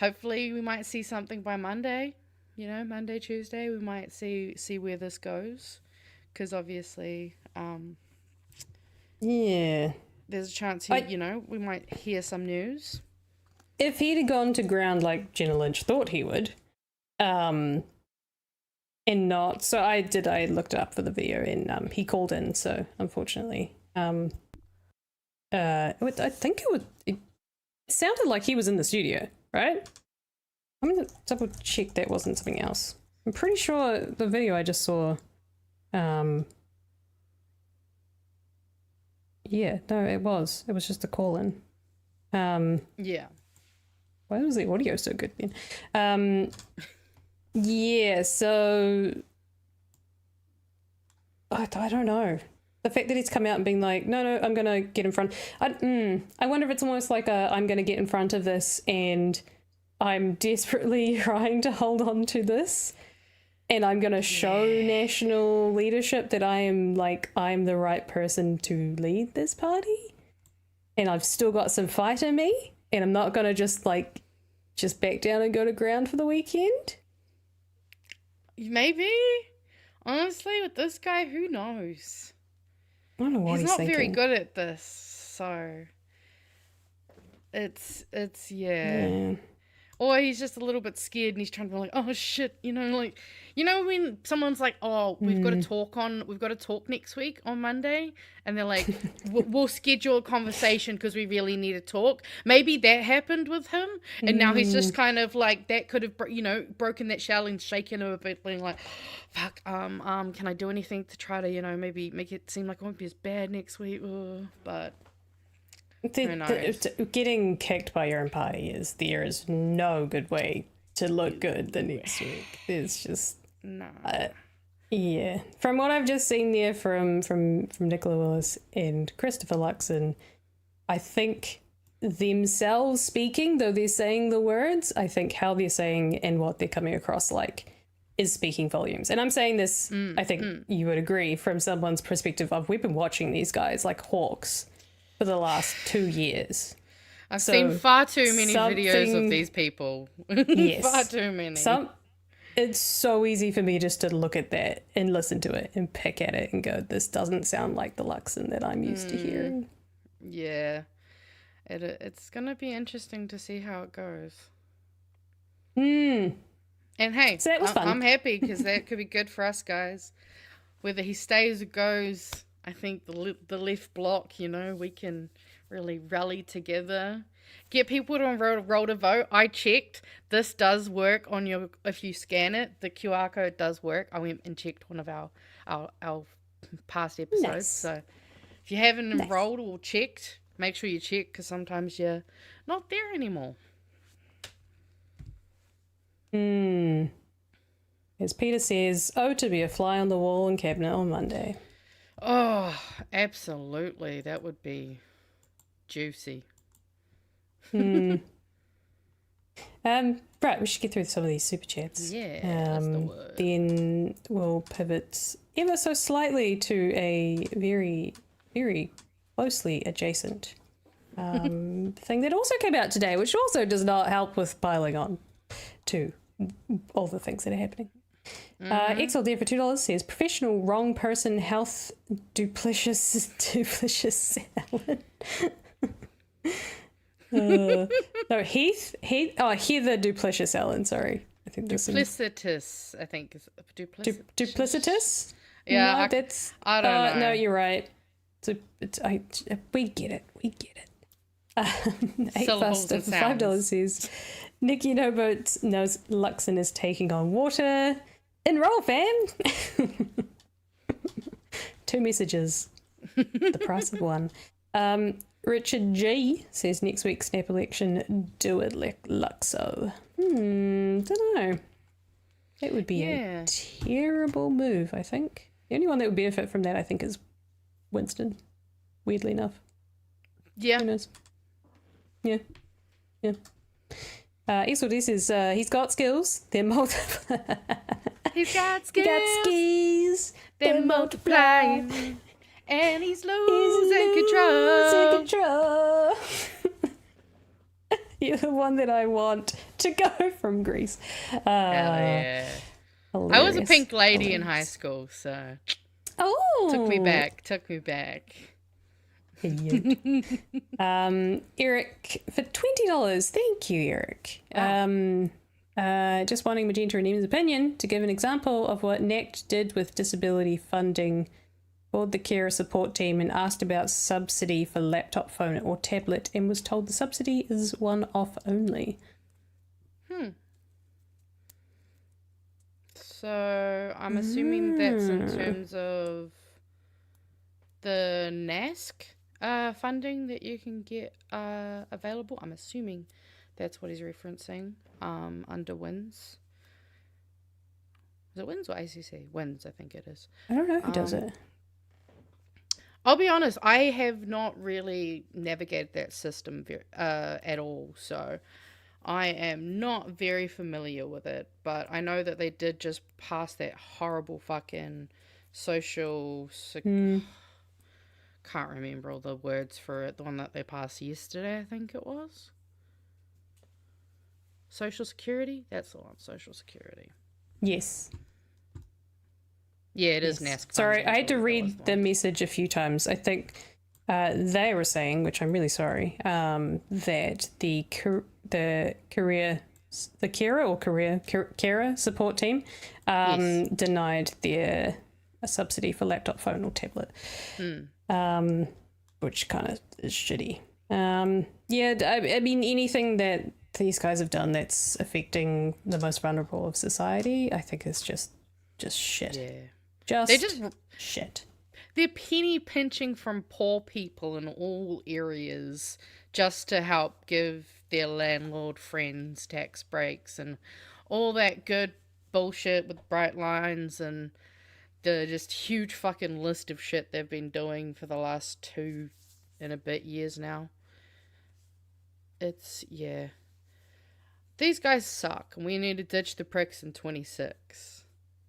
hopefully we might see something by Monday. You know, Monday, Tuesday, we might see where this goes. Because obviously, yeah, there's a chance, you know, we might hear some news. If he'd have gone to ground like Jenna Lynch thought he would, and not, so I looked it up for the video, and he called in, so unfortunately, I think it sounded like he was in the studio, right? I'm gonna double check that wasn't something else. I'm pretty sure the video I just saw, yeah, no, it was just a call in. Yeah. Why was the audio so good then? Yeah, so I don't know. The fact that he's come out and being like, no, I'm going to get in front. I wonder if it's almost like I'm going to get in front of this and I'm desperately trying to hold on to this. And I'm going to show national leadership that I'm the right person to lead this party. And I've still got some fight in me. And I'm not going to just back down and go to ground for the weekend. Maybe. Honestly, with this guy, who knows? I don't know what he's not thinking. Very good at this, so it's yeah. Or he's just a little bit scared and he's trying to be like, oh shit, you know, like, you know when someone's like, oh, we've got to talk next week on Monday, and they're like, we'll schedule a conversation because we really need to talk. Maybe that happened with him, and now he's just kind of like, that could have, you know, broken that shell and shaken him a bit, being like, fuck, can I do anything to try to, you know, maybe make it seem like it won't be as bad next week? But getting kicked by your own party there is no good way to look good the next week. It's just no. Yeah, from what I've just seen there from Nicola Willis and Christopher Luxon, I think themselves speaking, though they're saying the words, I think how they're saying and what they're coming across like is speaking volumes. And I'm saying this, I think you would agree, from someone's perspective of we've been watching these guys like hawks for the last 2 years. I've seen far too many videos of these people. Yes. Far too many. It's so easy for me just to look at that and listen to it and pick at it and go, this doesn't sound like the Luxon that I'm used to hearing. Yeah. It's going to be interesting to see how it goes. And hey, so that was fun. I'm happy because that could be good for us guys. Whether he stays or goes, I think the left bloc, you know, we can really rally together, get people to roll to vote. I checked. This does work on if you scan it, the QR code does work. I went and checked one of our past episodes. Nice. So if you haven't enrolled or checked, make sure you check because sometimes you're not there anymore. As Peter says, to be a fly on the wall in cabinet on Monday. Oh, absolutely. That would be juicy. Right, we should get through some of these super chats. Yeah, that's the word. Then we'll pivot ever so slightly to a very, very closely adjacent thing that also came out today, which also does not help with piling on to all the things that are happening. XL there for $2 says professional wrong person health duplicious salad. No, Heather Duplicious Ellen, sorry. I think duplicitous, I think is duplicitous? Yeah, no, that's I don't know. No, you're right. We get it. Syllables and sounds. $5 says Nikki Noboat knows Luxon is taking on water. Enroll, fam. 2 messages. The price of one. Richard G says next week's snap election, do it Luxo. Don't know. It would be a terrible move, I think. The only one that would benefit from that, I think, is Winston. Weirdly enough. Yeah. Who knows? Yeah. Yeah. Isolde says he's got skills. They're multiple. He's got He skills. got skis. They're multiplying. And he's losing control. You're the one that I want to go from Greece. Hell yeah. I was a pink lady in high school, so took me back. Eric for $20. Thank you, Eric. Just wanting Magenta and Emma's opinion to give an example of what NACT did with disability funding. Called the carer support team and asked about subsidy for laptop, phone, or tablet, and was told the subsidy is one-off only. So I'm assuming that's in terms of the NASC funding that you can get available. I'm assuming that's what he's referencing under WINS. Is it WINS or ACC? WINS, I think it is. I don't know who does it. I'll be honest, I have not really navigated that system at all, so I am not very familiar with it, but I know that they did just pass that horrible fucking can't remember all the words for it, the one that they passed yesterday, I think it was. Social Security? That's the one, Social Security. Yes. Yeah, it is NASC. Sorry, I had to read the message a few times. I think they were saying, which I'm really sorry, that the carer support team denied their a subsidy for laptop, phone, or tablet, which kind of is shitty. I mean, anything that these guys have done that's affecting the most vulnerable of society, I think is just shit. Yeah. Just shit. They're penny pinching from poor people in all areas just to help give their landlord friends tax breaks and all that good bullshit with bright lines and the just huge fucking list of shit they've been doing for the last 2 and a bit years now. Yeah. These guys suck, and we need to ditch the pricks in 26.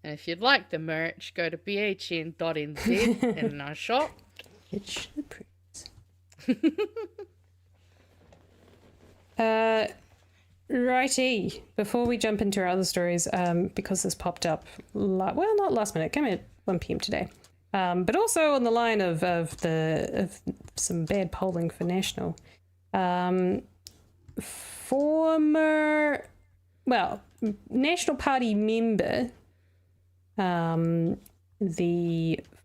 And if you'd like the merch, go to bhn.nz in our shop. Ditch the pricks. Righty. Before we jump into our other stories, because this popped up, not last minute, came at 1 p.m. today. But also on the line of some bad polling for National. National Party member, the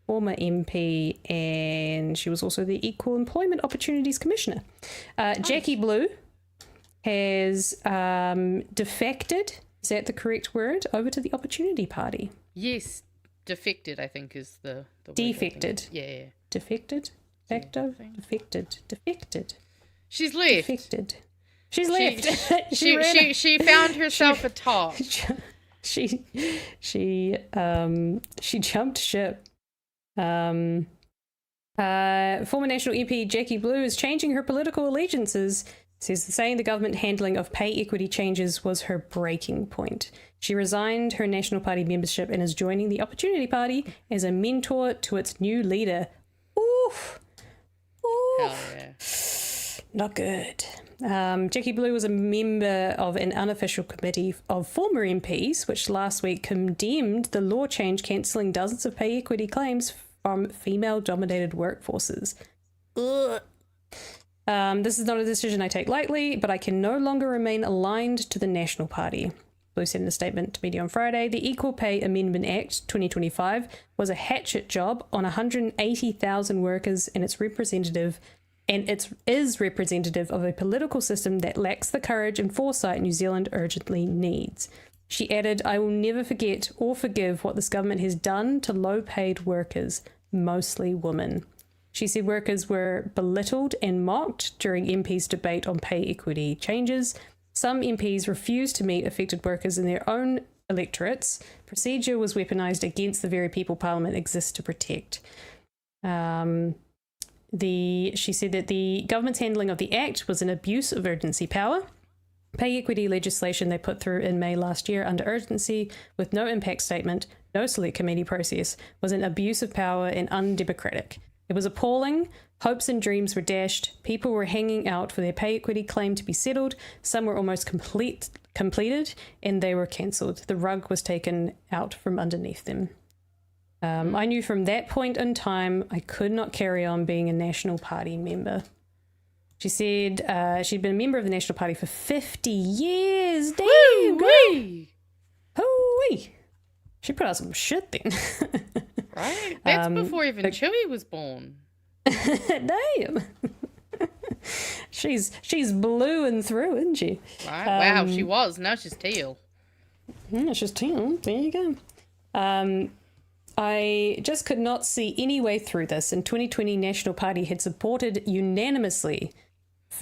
former MP, and she was also the Equal Employment Opportunities Commissioner, Jackie Blue, has defected, is that the correct word, over to the Opportunity Party. Yes, defected, I think, is the word. Defected. Yeah. Defected? Defected. She's left. Defected. She's left. She found herself a top. She jumped ship. Former National MP Jackie Blue is changing her political allegiances, saying the government handling of pay equity changes was her breaking point. She resigned her National Party membership and is joining the Opportunity Party as a mentor to its new leader. Oof. Hell yeah. Not good. Jackie Blue was a member of an unofficial committee of former MPs, which last week condemned the law change cancelling dozens of pay equity claims from female-dominated workforces. Ugh. This is not a decision I take lightly, but I can no longer remain aligned to the National Party. Blue said in a statement to media on Friday, the Equal Pay Amendment Act 2025 was a hatchet job on 180,000 workers, and it is representative of a political system that lacks the courage and foresight New Zealand urgently needs. She added, I will never forget or forgive what this government has done to low-paid workers, mostly women. She said workers were belittled and mocked during MPs' debate on pay equity changes. Some MPs refused to meet affected workers in their own electorates. Procedure was weaponised against the very people Parliament exists to protect. She said that the government's handling of the Act was an abuse of urgency power Pay equity legislation they put through in May last year under urgency with no impact statement, no select committee process, was an abuse of power and undemocratic. It was appalling. Hopes and dreams were dashed. People were hanging out for their pay equity claim to be settled. Some were almost completed, and they were cancelled. The rug was taken out from underneath them. I knew from that point in time I could not carry on being a National Party member. She said she'd been a member of the National Party for 50 years. Damn, girl. Hoo-wee. She put out some shit then. Right? That's before even Chewie was born. Damn. She's blue and through, isn't she? Right. Wow, she was. Now she's teal. Yeah, she's teal. There you go. I just could not see any way through this. In 2020, National Party had supported unanimously,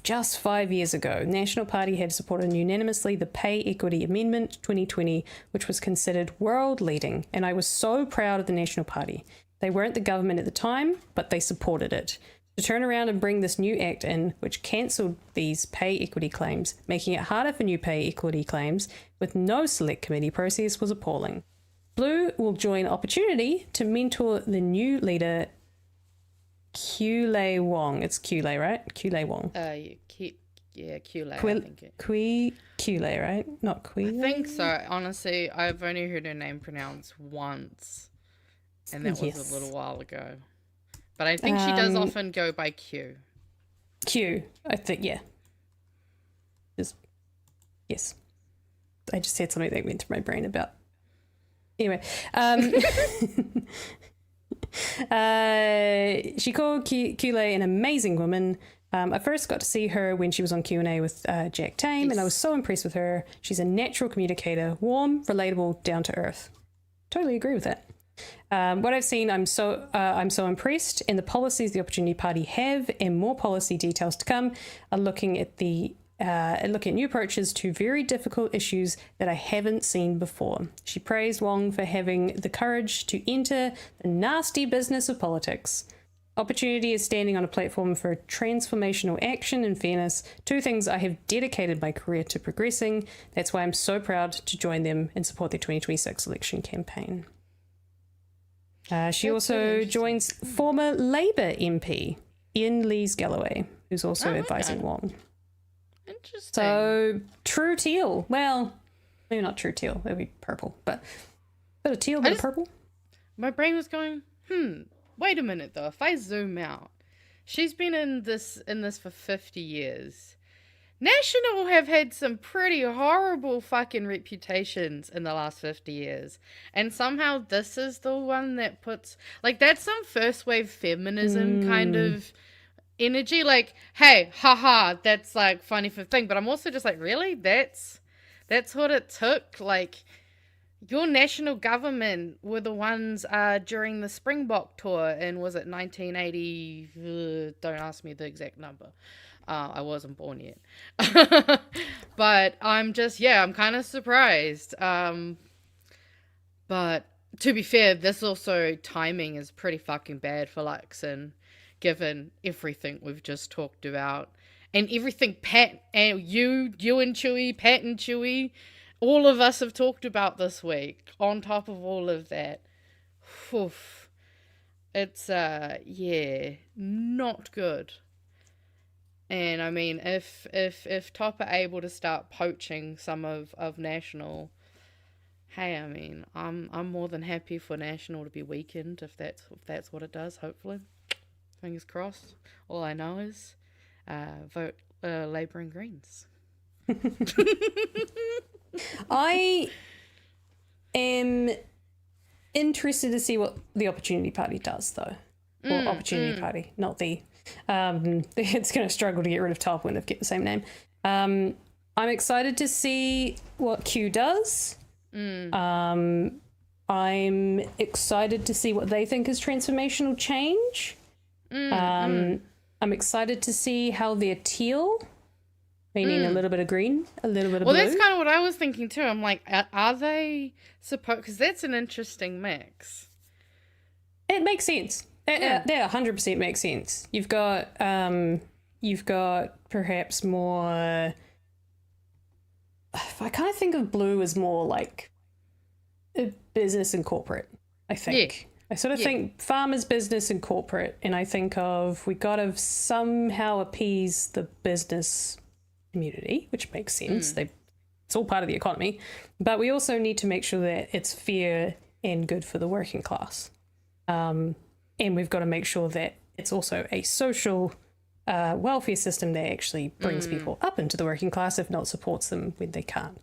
just 5 years ago, National Party had supported unanimously the Pay Equity Amendment 2020, which was considered world leading. And I was so proud of the National Party. They weren't the government at the time, but they supported it. To turn around and bring this new act in, which cancelled these pay equity claims, making it harder for new pay equity claims with no select committee process, was appalling. Blue will join Opportunity to mentor the new leader, Kulei Wong. It's Kulei, right? Kulei Wong. Kulei. I think Kulei, right? Not Kulei. I think so. Honestly, I've only heard her name pronounced once, and that was a little while ago. But I think she does often go by Q. Q, I think, yeah. Yes. I just said something that went through my brain about. Anyway, she called Kulei an amazing woman. I first got to see her when she was on Q&A with Jack Tame, and I was so impressed with her. She's a natural communicator, warm, relatable, down to earth. Totally agree with that. What I've seen, I'm so impressed, and the policies the Opportunity Party have, and more policy details to come, are looking at new approaches to very difficult issues that I haven't seen before. She praised Wong for having the courage to enter the nasty business of politics. Opportunity is standing on a platform for transformational action and fairness, two things I have dedicated my career to progressing. That's why I'm so proud to join them and support their 2026 election campaign. She also joins former Labour MP Ian Lees-Galloway, who's also advising Wong. Interesting. So, true teal. Well, maybe not true teal. It would be purple, but a bit of teal, bit of purple. My brain was going, wait a minute though. If I zoom out, she's been in this for 50 years. National have had some pretty horrible fucking reputations in the last 50 years. And somehow this is the one that puts, like, that's some first wave feminism kind of energy. Like, hey, haha, that's like funny for thing. But I'm also just like, really? That's what it took? Like, your national government were the ones during the Springbok tour in, was it 1980? Don't ask me the exact number. I wasn't born yet. But I'm kind of surprised. But to be fair, this also timing is pretty fucking bad for Luxon, given everything we've just talked about. And everything Pat and you and Chewie, Pat and Chewie, all of us have talked about this week. On top of all of that. Oof. It's, not good. And I mean, if Top are able to start poaching some of National, hey, I mean, I'm more than happy for National to be weakened if that's what it does. Hopefully, fingers crossed. All I know is vote Labour and Greens. I am interested to see what the Opportunity Party does, though. Or Opportunity Party, not the. It's going to struggle to get rid of Top when they've kept the same name. I'm excited to see what Q does. I'm excited to see what they think is transformational change. I'm excited to see how they're teal, meaning a little bit of green, a little bit of blue. Well, that's kind of what I was thinking too. I'm like, are they supposed? Because that's an interesting mix. It makes sense. Yeah, 100% makes sense. You've got perhaps more I kind of think of blue as more like business and corporate, I think. Yeah. I sort of think farmers, business and corporate, and I think of we got to somehow appease the business community, which makes sense. It's all part of the economy, but we also need to make sure that it's fair and good for the working class. And we've got to make sure that it's also a social welfare system that actually brings people up into the working class, if not supports them when they can't.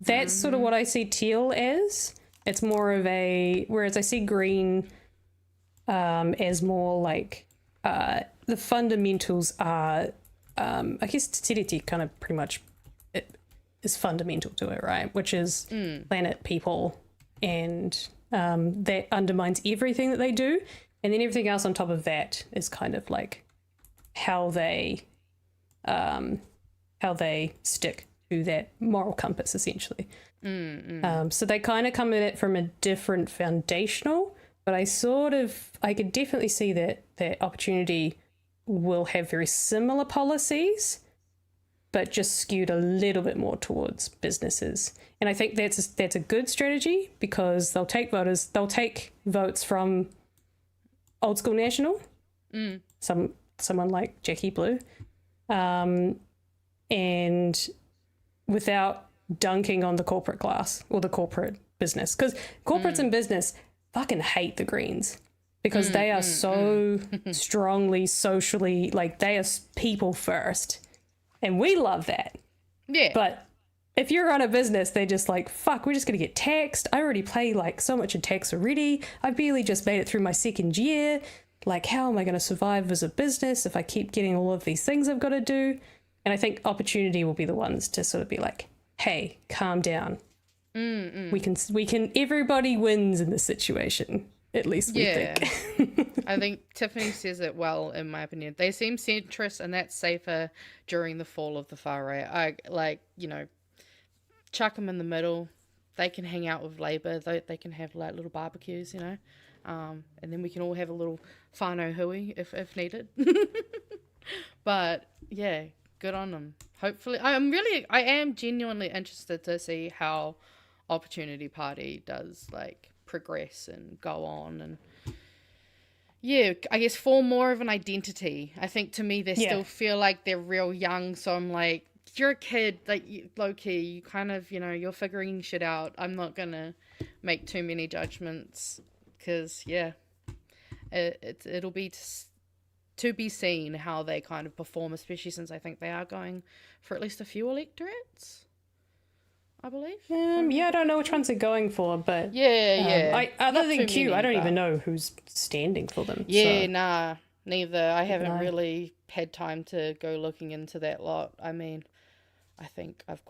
That's sort of what I see teal as. It's more of whereas I see green as more like the fundamentals are, I guess tiriti kind of pretty much is fundamental to it, right? Which is planet, people, and that undermines everything that they do. And then everything else on top of that is kind of like how they stick to that moral compass, essentially. So they kind of come at it from a different foundational, but I could definitely see that opportunity will have very similar policies, but just skewed a little bit more towards businesses. And I think that's a good strategy because they'll take votes from old school national, someone like Jackie Blue, and without dunking on the corporate class or the corporate business, because corporates and business fucking hate the Greens because they are so strongly socially, like they are people first, and we love that. Yeah. But if you run a business, they're just like, fuck, we're just gonna get taxed. I already pay like so much in tax already. I've barely just made it through my second year. Like, how am I going to survive as a business if I keep getting all of these things I've got to do? And I think opportunity will be the ones to sort of be like, hey, calm down. We can, everybody wins in this situation. At least we think. I think Tiffany says it well, in my opinion. They seem centrist, and that's safer during the fall of the far right. Chuck them in the middle. They can hang out with Labour. They can have like little barbecues, and then we can all have a little whānau hui if needed. But yeah, good on them. Hopefully, I am genuinely interested to see how Opportunity Party does like progress and go on, and I guess form more of an identity. I think to me they still feel like they're real young, so I'm like, you're a kid, like low key, you kind of, you're figuring shit out. I'm not gonna make too many judgments because it'll be to be seen how they kind of perform, especially since I think they are going for at least a few electorates, I believe. I don't know which ones they're going for, but other than Q, I don't even know who's standing for them. Nah, neither. I haven't really had time to go looking into that lot. I mean, I think we've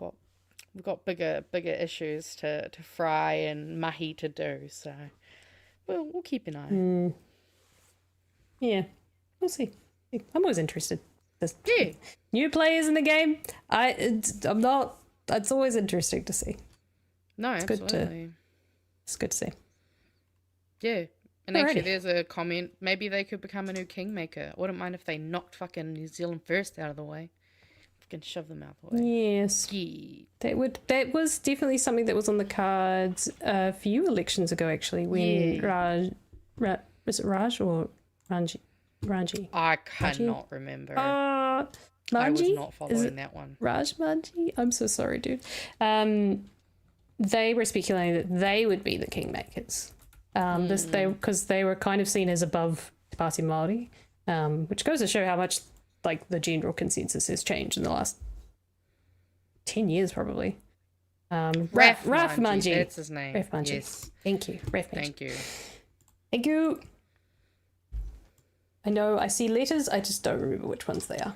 got bigger issues to fry and mahi to do, so we'll keep an eye. Yeah, we'll see. I'm always interested. There's new players in the game. I'm not. It's always interesting to see. No, it's absolutely. It's good to see. Yeah. And actually, there's a comment. Maybe they could become a new kingmaker. I wouldn't mind if they knocked fucking New Zealand First out of the way. Fucking shove them out the way. Yes. Yeah. That was definitely something that was on the cards a few elections ago, actually, when was it Raj or Ranji? I cannot remember. Manji? I was not following that one. Raj Manji? I'm so sorry, dude. They were speculating that they would be the kingmakers. Because they were kind of seen as above Te Pāti Māori, which goes to show how much like the general consensus has changed in the last 10 years, probably. Raf Manji. That's his name. Raf Manji. Yes. Thank you. Raf Manji. Thank you. Thank you. I know I see letters, I just don't remember which ones they are.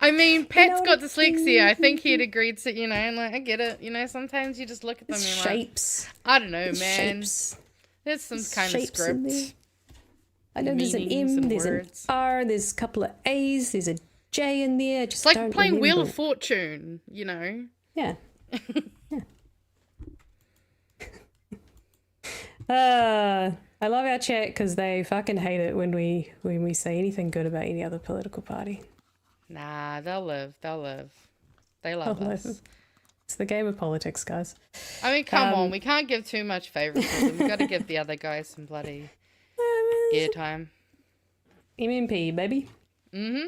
I mean, Pat's got dyslexia. I think he'd agreed to, and like, I get it. Sometimes you just look at them and shapes. Like, I don't know, man. Shapes. There's some kind of script. I know there's an M, there's words. an R, there's a couple of A's, there's a J in there. It's like playing Wheel of Fortune, Yeah. I love our chat because they fucking hate it when we say anything good about any other political party. Nah, they'll live. They'll live. They love They'll us. live. It's the game of politics, guys. I mean, come on. We can't give too much favoritism. We've got to give the other guys some bloody airtime. MMP, baby. Mm-hmm.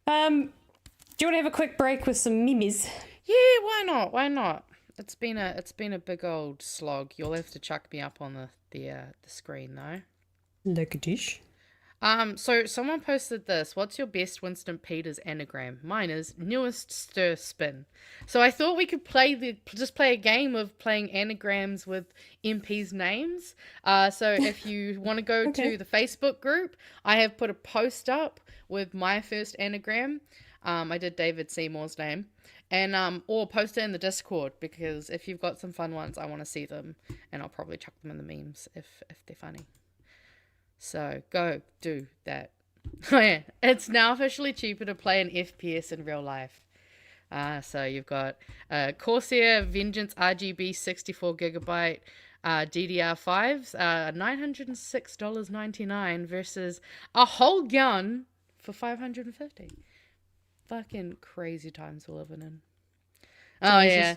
Do you want to have a quick break with some memes? Yeah, why not? Why not? It's been a big old slog. You'll have to chuck me up on the screen though. Like a dish. So someone posted this. What's your best Winston Peters anagram? Mine is newest stir spin. So I thought we could play a game of playing anagrams with MPs' names. So if you want to go to the Facebook group, I have put a post up with my first anagram. I did David Seymour's name. And or post it in the Discord, because if you've got some fun ones, I want to see them, and I'll probably chuck them in the memes if they're funny. So go do that. Oh yeah, it's now officially cheaper to play an FPS in real life. So you've got Corsair Vengeance RGB 64GB DDR5s, $906.99 versus a whole gun for $550. Fucking crazy times we're living in. Oh yeah,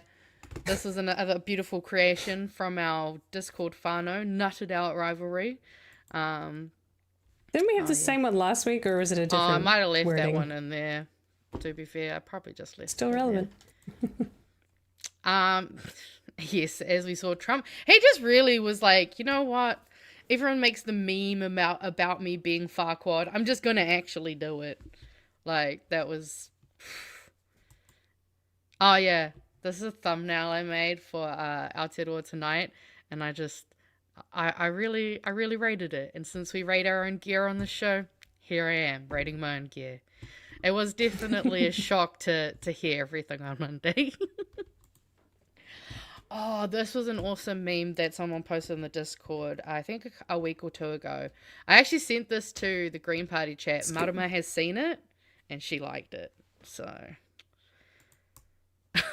this is another beautiful creation from our Discord whānau, Nutted Out Rivalry. Didn't we have the same one last week, or was it a different? I might have left wording? that one in there. To be fair, I probably just left. Still it relevant. Yes, as we saw Trump, he just really was like, you know what? Everyone makes the meme about me being Farquaad. I'm just gonna actually do it. Like, that was... Oh, yeah. This is a thumbnail I made for Aotearoa tonight. And I really rated it. And since we rate our own gear on the show, here I am, rating my own gear. It was definitely a shock to hear everything on Monday. Oh, this was an awesome meme that someone posted in the Discord, I think a week or two ago. I actually sent this to the Green Party chat. Marama has seen it. And she liked it, so...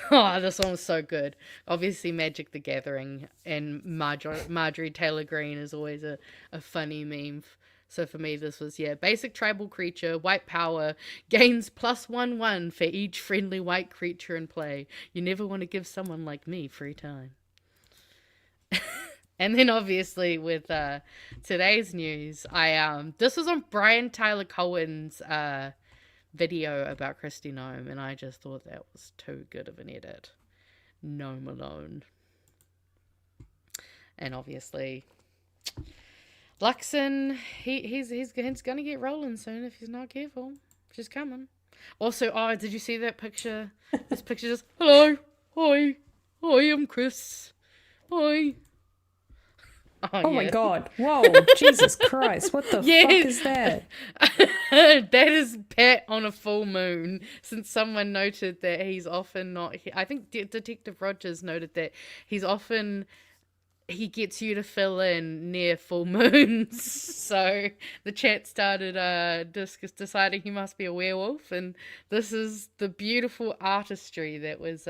Oh, this one was so good. Obviously, Magic the Gathering and Marjorie Taylor Greene is always a funny meme. So for me, this was, basic tribal creature, white power, gains +1/1 for each friendly white creature in play. You never want to give someone like me free time. And then obviously with today's news, this was on Brian Tyler Cohen's video about Kristi Noam, and I just thought that was too good of an edit. Noam alone. And obviously Luxon, he's gonna get rolling soon if he's not careful. She's coming. Also, did you see that picture? This picture just, hello, hi, I'm Chris, hi. Oh my god. Whoa, Jesus Christ. What the fuck is that? That is Pat on a full moon, since someone noted that he's often not... I think Detective Rogers noted that he gets you to fill in near full moons. So the chat started deciding he must be a werewolf, and this is the beautiful artistry that was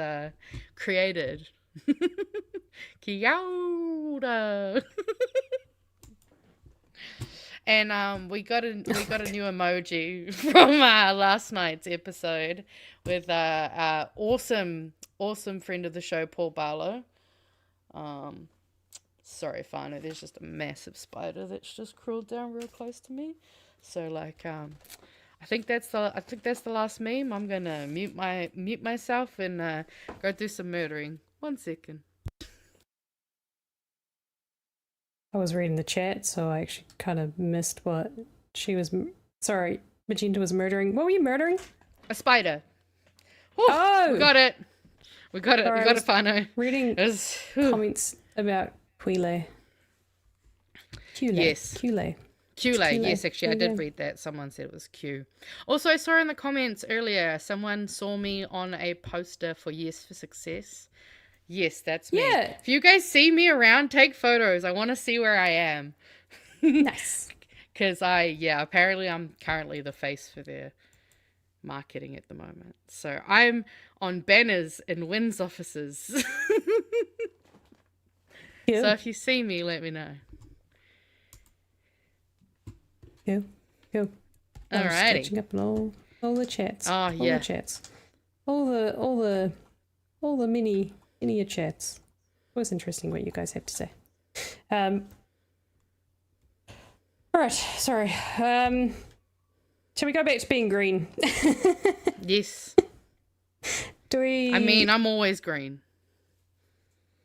created. Kia ora. And we got a new emoji from last night's episode with awesome friend of the show, Paul Barlow. Sorry, whānau, there's just a massive spider that's just crawled down real close to me. So like I think that's the last meme. I'm gonna mute myself and go do some murdering. 1 second. I was reading the chat, so I actually kind of missed what she was... Sorry, Magenta was murdering. What were you murdering? A spider. Ooh, we got it. We got it. Sorry, we got it, whānau. Reading comments about Quile. Yes. Quile. Yes, actually, I did read that. Someone said it was Q. Also, I saw in the comments earlier, someone saw me on a poster for Yes for Success. Yes, that's me. Yeah. If you guys see me around, take photos. I want to see where I am. Nice. Because apparently I'm currently the face for their marketing at the moment. So I'm on banners in WINS offices. Yeah. So if you see me, let me know. Go. Alrighty. Up and all. All the chats. Oh, all yeah. the chats. All the mini chats. It was interesting what you guys have to say. All right, sorry. Shall we go back to being green? Yes. Do we? I mean, I'm always green.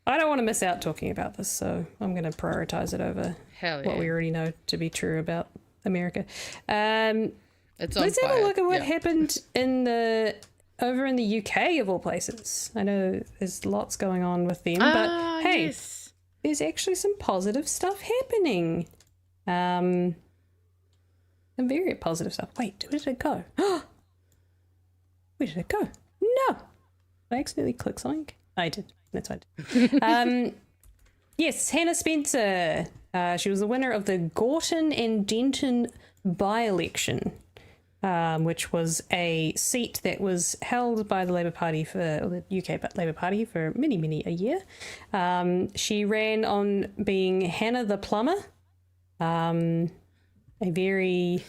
I don't want to miss out talking about this, so I'm going to prioritize it over Hell what yeah. we already know to be true about America. It's on Let's have a fire. look at what Yeah. happened over in the UK of all places. I know there's lots going on with them, but hey, yes. there's actually some positive stuff happening. Some very positive stuff. Wait, where did it go? Where did it go? No, I accidentally clicked something. I did. That's what I did. Yes, Hannah Spencer. She was the winner of the Gorton and Denton by-election, which was a seat that was held by the Labour Party or the UK Labour Party for many a year. She ran on being Hannah the plumber, a very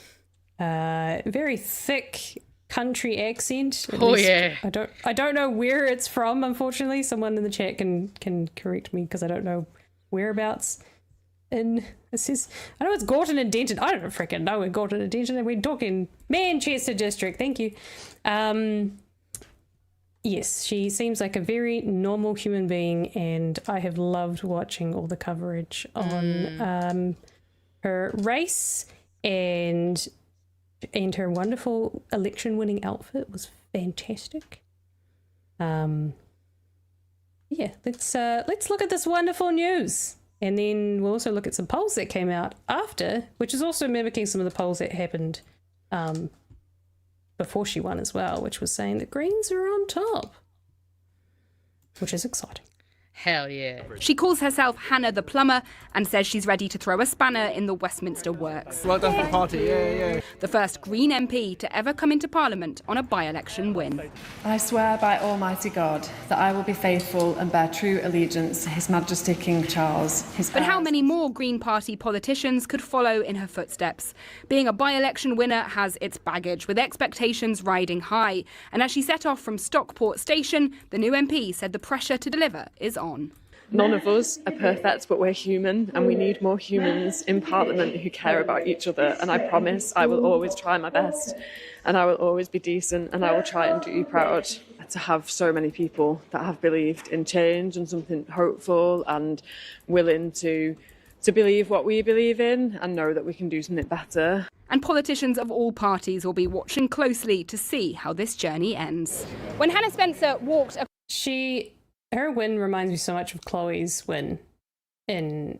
thick country accent. At least. Yeah. I don't know where it's from, unfortunately. Someone in the chat can correct me because I don't know whereabouts. And it says, I know it's Gorton and Denton. I don't freaking know where Gorton and Denton, and we're talking Manchester district. Thank you. Yes, she seems like a very normal human being, and I have loved watching all the coverage on her race, and her wonderful election-winning outfit was fantastic. Yeah, let's look at this wonderful news. And then we'll also look at some polls that came out after, which is also mimicking some of the polls that happened before she won as well, which was saying that Greens are on top, which is exciting. Hell yeah. She calls herself Hannah the plumber and says she's ready to throw a spanner in the Westminster works. Well done for the party, yeah. The first Green MP to ever come into Parliament on a by-election win. I swear by Almighty God that I will be faithful and bear true allegiance to His Majesty King Charles. But how many more Green Party politicians could follow in her footsteps? Being a by-election winner has its baggage, with expectations riding high. And as she set off from Stockport Station, the new MP said the pressure to deliver is on. None of us are perfect, but we're human, and we need more humans in Parliament who care about each other. And I promise I will always try my best, and I will always be decent, and I will try and do you proud. To have so many people that have believed in change and something hopeful and willing to believe what we believe in and know that we can do something better. And politicians of all parties will be watching closely to see how this journey ends. When Hannah Spencer walked... Her win reminds me so much of Chloe's win in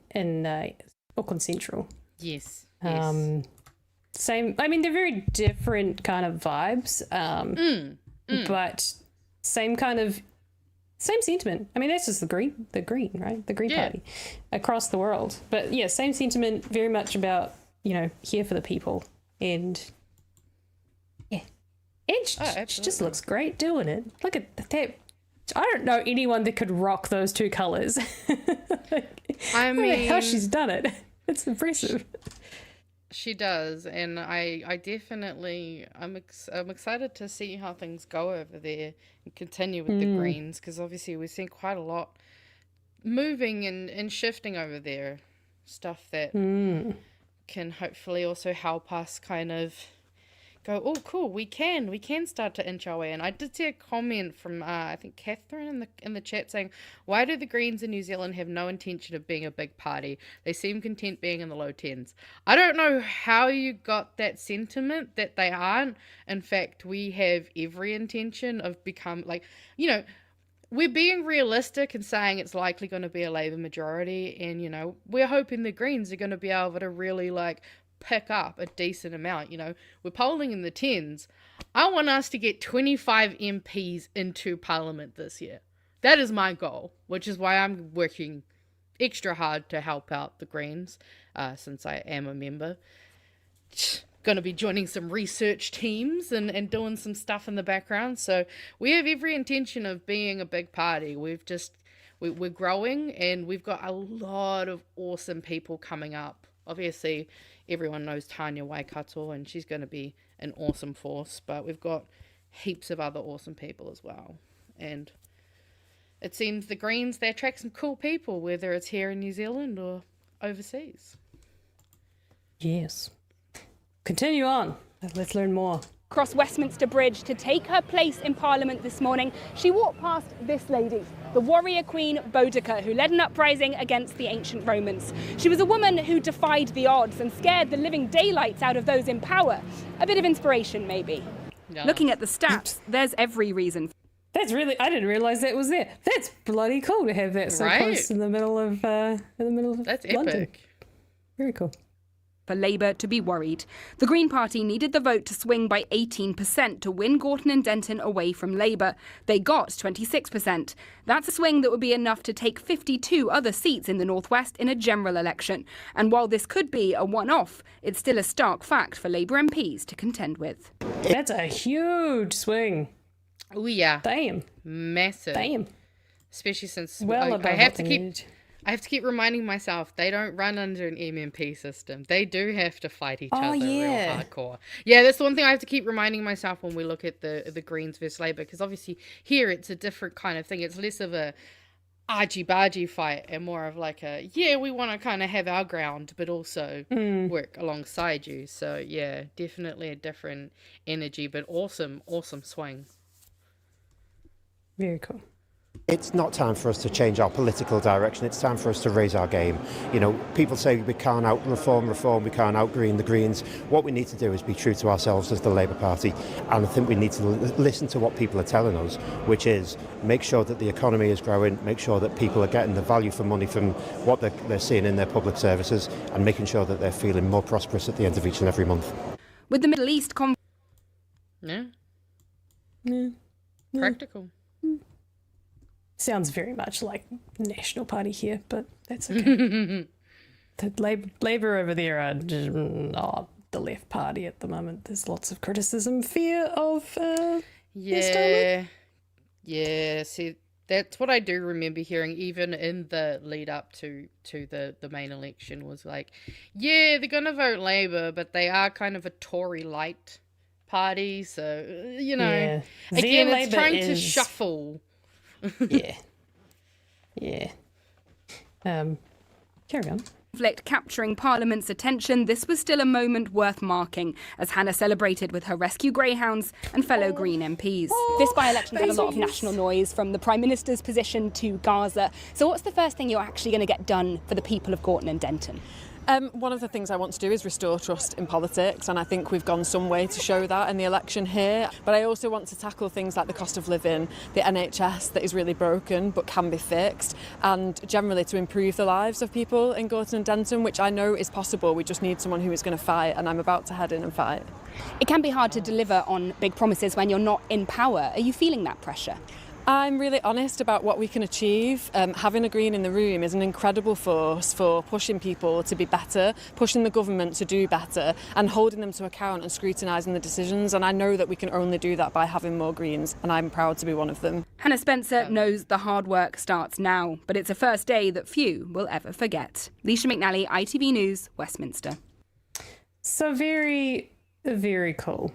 Auckland Central. Yes. Same. I mean, they're very different kind of vibes, but same sentiment. I mean, that's just the green, right? The Green Party across the world. But yeah, same sentiment. Very much about here for the people, and yeah, and she just looks great doing it. Look at that. I don't know anyone that could rock those two colours. I mean, how she's done it. It's impressive. She does, and I definitely I'm excited to see how things go over there and continue with the Greens, because obviously we've seen quite a lot moving and shifting over there, stuff that can hopefully also help us kind of go, oh cool, we can start to inch our way. And I did see a comment from I think Catherine in the chat saying, why do the Greens in New Zealand have no intention of being a big party? They seem content being in the low tens. I don't know how you got that sentiment that they aren't. In fact, we have every intention of we're being realistic and saying it's likely going to be a Labour majority, and we're hoping the Greens are going to be able to really pick up a decent amount. We're polling in the tens. I want us to get 25 MPs into Parliament this year. That is my goal, which is why I'm working extra hard to help out the Greens, since I am a member. Going to be joining some research teams and doing some stuff in the background. So we have every intention of being a big party. We're growing, and we've got a lot of awesome people coming up Obviously, everyone knows Tanya Waikato, and she's going to be an awesome force, but we've got heaps of other awesome people as well. And it seems the Greens, they attract some cool people, whether it's here in New Zealand or overseas. Yes. Continue on. Let's learn more. Across Westminster Bridge to take her place in Parliament this morning, she walked past this lady, the warrior queen Boudica, who led an uprising against the ancient Romans. She was a woman who defied the odds and scared the living daylights out of those in power. A bit of inspiration, maybe. Yeah. Looking at the stats, there's every reason. That's really, I didn't realise that was there. That's bloody cool to have that so close in the middle of That's London. Epic. Very cool. For Labour to be worried. The Green Party needed the vote to swing by 18% to win Gorton and Denton away from Labour. They got 26%. That's a swing that would be enough to take 52 other seats in the North West in a general election. And while this could be a one-off, it's still a stark fact for Labour MPs to contend with. That's a huge swing. Oh yeah. Damn. Massive. Damn. Especially since I have to keep reminding myself they don't run under an MMP system. They do have to fight each other real hardcore. Yeah, that's the one thing I have to keep reminding myself when we look at the Greens versus Labour, because obviously here it's a different kind of thing. It's less of a argy-bargy fight and more of like a, we want to kind of have our ground, but also work alongside you. So yeah, definitely a different energy, but awesome swing. Very cool. It's not time for us to change our political direction. It's time for us to raise our game. You know, people say we can't out-reform, we can't out-green the Greens. What we need to do is be true to ourselves as the Labour Party. And I think we need to listen to what people are telling us, which is make sure that the economy is growing, make sure that people are getting the value for money from what they're seeing in their public services, and making sure that they're feeling more prosperous at the end of each and every month. With the Middle East Practical. Sounds very much like National Party here, but that's okay. The Labour over there are just, the left party at the moment. There's lots of criticism, fear of Yeah, see, that's what I do remember hearing even in the lead up to the main election was like, they're going to vote Labour, but they are kind of a Tory light party, so, again, it's trying to shuffle. Yeah. Carry on. Conflict capturing Parliament's attention, this was still a moment worth marking as Hannah celebrated with her rescue greyhounds and fellow Green MPs. This by-election had a lot of national noise, from the Prime Minister's position to Gaza. So what's the first thing you're actually going to get done for the people of Gorton and Denton? One of the things I want to do is restore trust in politics, and I think we've gone some way to show that in the election here. But I also want to tackle things like the cost of living, the NHS that is really broken but can be fixed, and generally to improve the lives of people in Gorton and Denton, which I know is possible. We just need someone who is going to fight, and I'm about to head in and fight. It can be hard to deliver on big promises when you're not in power. Are you feeling that pressure? I'm really honest about what we can achieve. Having a Green in the room is an incredible force for pushing people to be better, pushing the government to do better, and holding them to account and scrutinising the decisions. And I know that we can only do that by having more Greens, and I'm proud to be one of them. Hannah Spencer knows the hard work starts now, but it's a first day that few will ever forget. Leisha McNally, ITV News, Westminster. So very, very cool.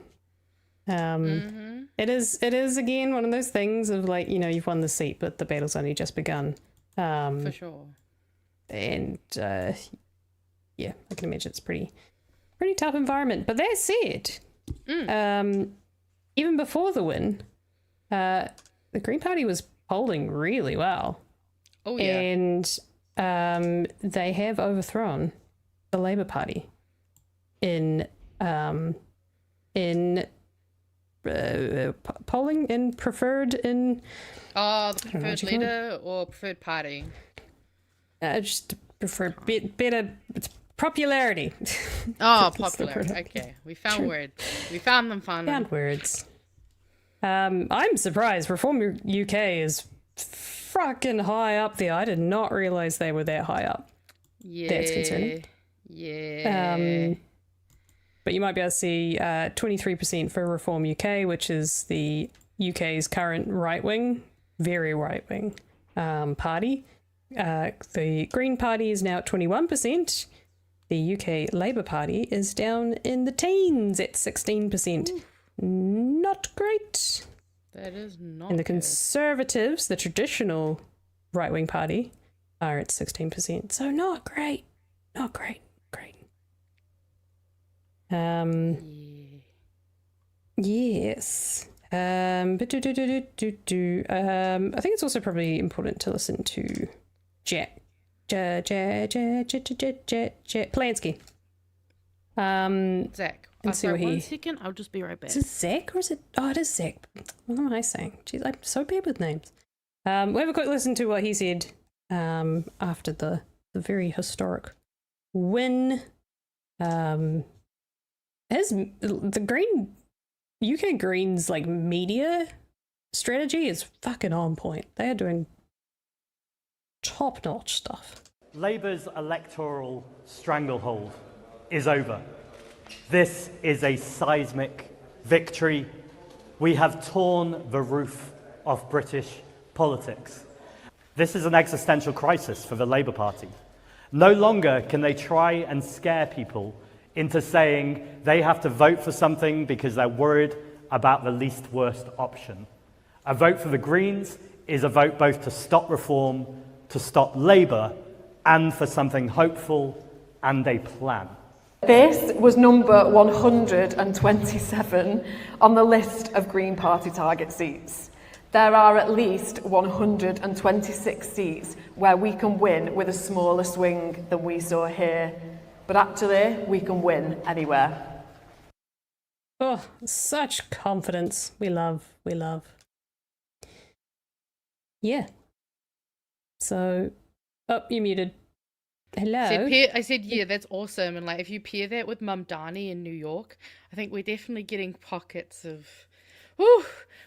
It is again one of those things of like, you've won the seat, but the battle's only just begun. For sure. And I can imagine it's pretty tough environment. But that said, even before the win, the Green Party was polling really well. Oh yeah. And they have overthrown the Labour Party in polling in preferred in the preferred leader or preferred party. Just preferred better popularity. Popular. Okay, we found words. We found them finally. Found words. I'm surprised. Reform UK is fucking high up there. I did not realise they were that high up. Yeah. That's concerning. Yeah. But you might be able to see 23% for Reform UK, which is the UK's current right-wing, very right-wing party. The Green Party is now at 21%. the UK Labour Party is down in the teens at 16%. Not great. That is not. And the good. Conservatives, the traditional right-wing party, are at 16%. So not great. Not great. Yes. I think it's also probably important to listen to Jack Polanski. Zach. And see what one second. I'll just be right back. Is it Zach or is it? Oh, it is Zach. What am I saying? Jeez, I'm so bad with names. We'll have a quick listen to what he said after the very historic win. The UK Greens like media strategy is fucking on point. They are doing top-notch stuff. Labour's electoral stranglehold is over. This is a seismic victory. We have torn the roof off British politics. This is an existential crisis for the Labour Party. No longer can they try and scare people into saying they have to vote for something because they're worried about the least worst option. A vote for the Greens is a vote both to stop reform, to stop Labour, and for something hopeful and a plan. This was number 127 on the list of Green Party target seats. There are at least 126 seats where we can win with a smaller swing than we saw here. But actually, we can win anywhere. Oh, such confidence. We love. Yeah. So, you muted. Hello. I said, yeah, that's awesome. And like, if you pair that with Mamdani in New York, I think we're definitely getting pockets of,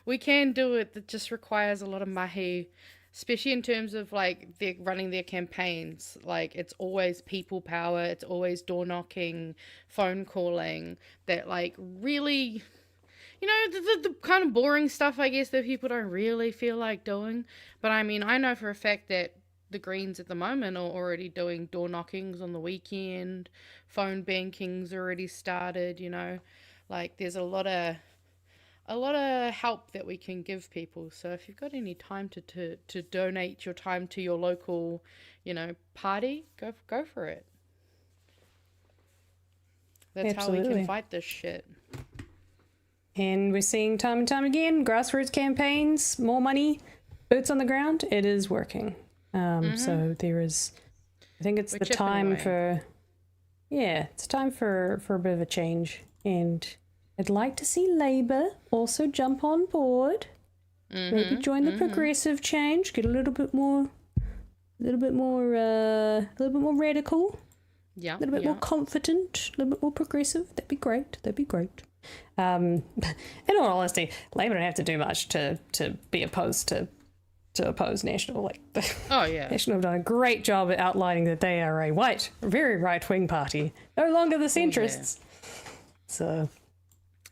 we can do it. That just requires a lot of mahi, especially in terms of like they're running their campaigns. Like it's always people power. It's always door knocking, phone calling that like really, you know, the kind of boring stuff, I guess, that people don't really feel like doing. But I mean, I know for a fact that the Greens at the moment are already doing door knockings on the weekend. Phone banking's already started, you know. Like there's a lot of help that we can give people. So if you've got any time to donate your time to your local, you know, party, go for it. That's Absolutely. how we can fight this shit. And we're seeing time and time again, grassroots campaigns, more money, boots on the ground. It is working. So there is, I think it's the time for, it's time for a bit of a change. And I'd like to see Labour also jump on board. Maybe join the progressive change, get a little bit more radical. Yeah. A little bit more confident, a little bit more progressive. That'd be great. In all honesty, Labour don't have to do much to be opposed to oppose National. Like, National have done a great job at outlining that they are a very right-wing party, no longer the centrists. So,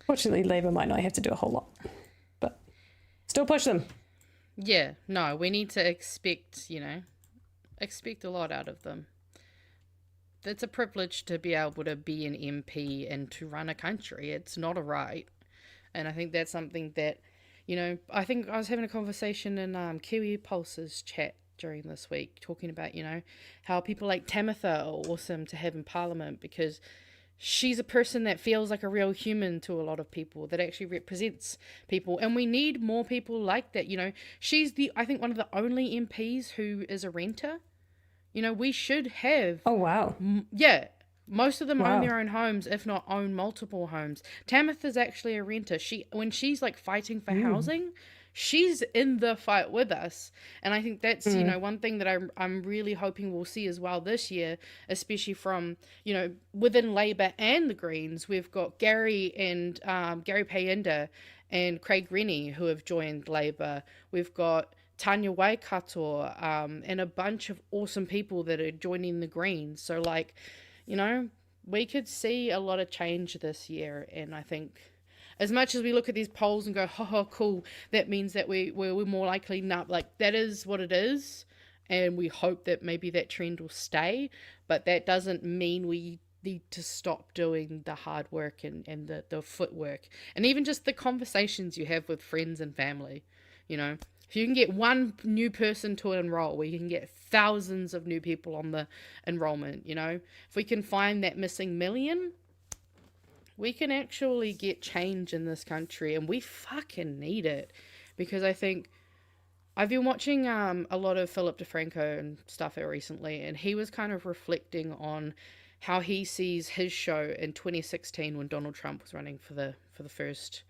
fortunately, Labour might not have to do a whole lot, but still push them. Yeah, no, we need to expect a lot out of them. It's a privilege to be able to be an MP and to run a country. It's not a right. And I think that's something that, you know, I think I was having a conversation in Curia Poll's chat during this week, talking about, you know, how people like Tamitha are awesome to have in Parliament because she's a person that feels like a real human to a lot of people, that actually represents people. And we need more people like that. You know, she's I think one of the only MPs who is a renter. You know, we should have... Oh, wow. Most of them own their own homes, if not own multiple homes. Tamitha's actually a renter. When she's like fighting for housing, she's in the fight with us. And I think that's, you know, one thing that I'm really hoping we'll see as well this year, especially from, you know, within Labour and the Greens. We've got Gary Payinda and Craig Rennie who have joined Labour. We've got Tanya Waikato and a bunch of awesome people that are joining the Greens. So like, you know, we could see a lot of change this year. And I think as much as we look at these polls and go, cool, that means that we're more likely not, like, that is what it is. and we hope that maybe that trend will stay, but that doesn't mean we need to stop doing the hard work and the footwork, and even just the conversations you have with friends and family. You know, if you can get one new person to enroll, we can get thousands of new people on the enrollment. You know, if we can find that missing million, we can actually get change in this country, and we fucking need it. Because I think I've been watching a lot of Philip DeFranco and stuff recently, and he was kind of reflecting on how he sees his show in 2016 when Donald Trump was running for the first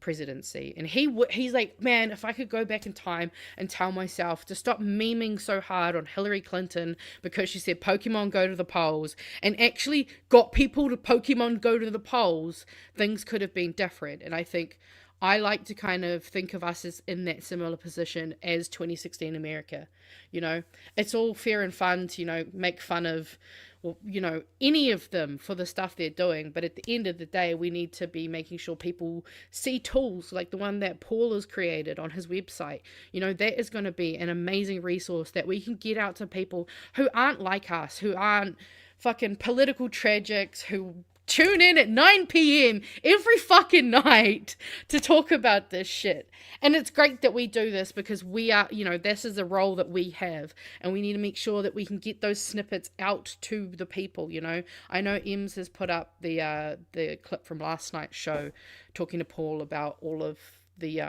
presidency. And he's like, man, if I could go back in time and tell myself to stop memeing so hard on Hillary Clinton because she said Pokemon go to the polls, and actually got people to Pokemon go to the polls, things could have been different. And I think I like to kind of think of us as in that similar position as 2016 America. You know, it's all fair and fun to, you know, make fun of, well, you know, any of them for the stuff they're doing. But at the end of the day, we need to be making sure people see tools like the one that Paul has created on his website. You know, that is going to be an amazing resource that we can get out to people who aren't like us, who aren't fucking political tragics, who tune in at 9 p.m. every fucking night to talk about this shit. And it's great that we do this because we are, you know, this is a role that we have, and we need to make sure that we can get those snippets out to the people, you know. I know Ems has put up the clip from last night's show talking to Paul about all of the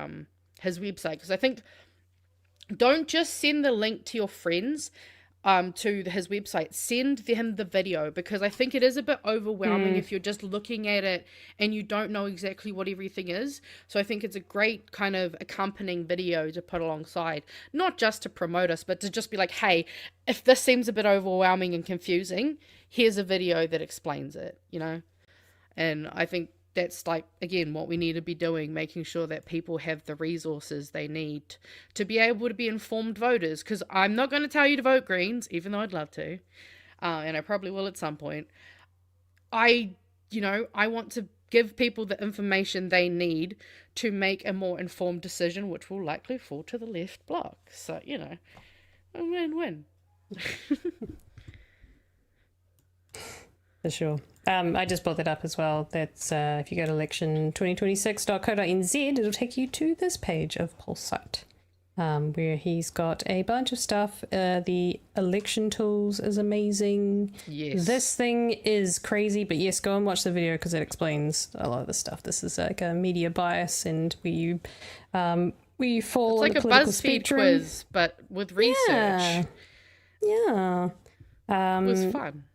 his website, because I think don't just send the link to your friends to his website, send him the video, because I think it is a bit overwhelming if you're just looking at it and you don't know exactly what everything is. So I think it's a great kind of accompanying video to put alongside, not just to promote us, but to just be like, hey, if this seems a bit overwhelming and confusing, here's a video that explains it, you know. And I think that's, like, again, what we need to be doing, making sure that people have the resources they need to be able to be informed voters. Because I'm not going to tell you to vote Greens, even though I'd love to, and I probably will at some point. I want to give people the information they need to make a more informed decision, which will likely fall to the left bloc. So, you know, a win-win. For sure. I just brought that up as well. That's if you go to election2026.co.nz, it'll take you to this page of Pulse site, where he's got a bunch of stuff. The election tools is amazing. Yes. This thing is crazy, but yes, go and watch the video because it explains a lot of the stuff. This is like a media bias, and where you fall it's on like the a political BuzzFeed spectrum. quiz, but with research. Yeah. It was fun.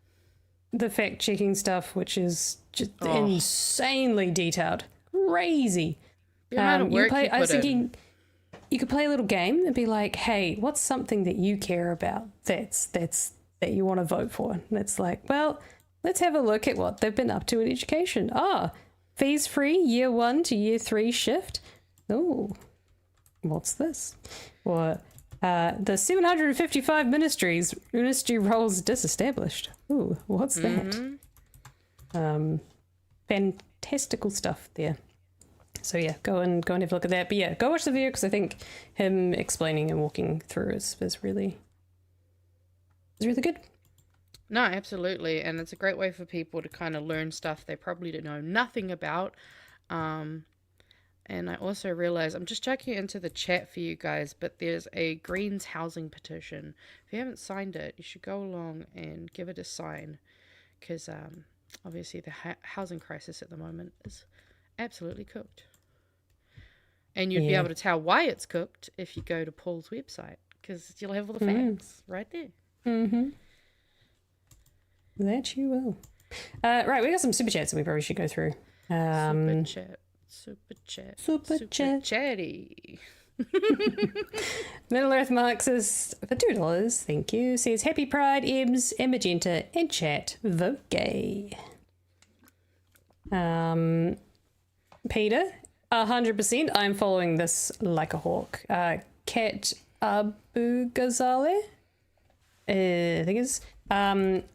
The fact-checking stuff, which is just insanely detailed. Crazy. The amount of work I was thinking you could play a little game and be like, hey, what's something that you care about that you want to vote for? And it's like, well, let's have a look at what they've been up to in education. Fees-free year 1 to year 3 shift. Oh, what's this? Or the 755 ministry roles disestablished. Ooh, what's that? Fantastical stuff there. So yeah, go and have a look at that. But yeah, go watch the video because I think him explaining and walking through is really good. No, absolutely, and it's a great way for people to kind of learn stuff they probably don't know nothing about. And I also realize, I'm just checking into the chat for you guys, but there's a Greens housing petition. If you haven't signed it, you should go along and give it a sign, because obviously the housing crisis at the moment is absolutely cooked. And you'd be able to tell why it's cooked if you go to Paul's website, because you'll have all the facts right there. Mm-hmm. That you will. Right, we got some super chats that we probably should go through. Super chatty. Middle Earth Marxist for $2, thank you, says happy Pride, Ems and Magenta, and chat, vote gay. Peter, 100%, I'm following this like a hawk. Kat Abu Ghazaleh, I think it's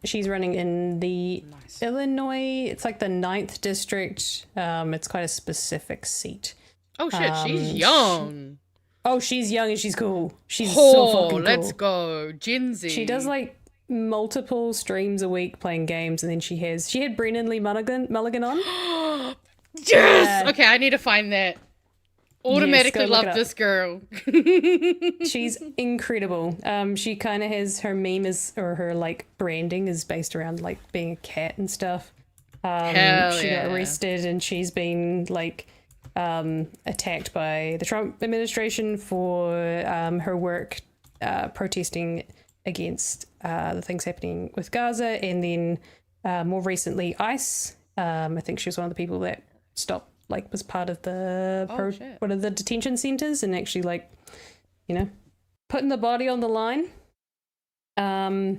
she's running in the Illinois, it's like the 9th district. It's quite a specific seat. Oh shit, she's young. Oh, she's young and she's cool. She's so fucking cool. Let's go. Gen Z. She does like multiple streams a week playing games, and then she had Brennan Lee Mulligan on. Yes! Okay, I need to find that. Automatically Yes, go look love it this girl. She's incredible. She kind of has her meme or her like branding is based around like being a cat and stuff. Hell she yeah. got arrested and she's been like attacked by the Trump administration for her work protesting against the things happening with Gaza, and then more recently ICE. I think she was one of the people that was part of the one of the detention centers and actually putting the body on the line. I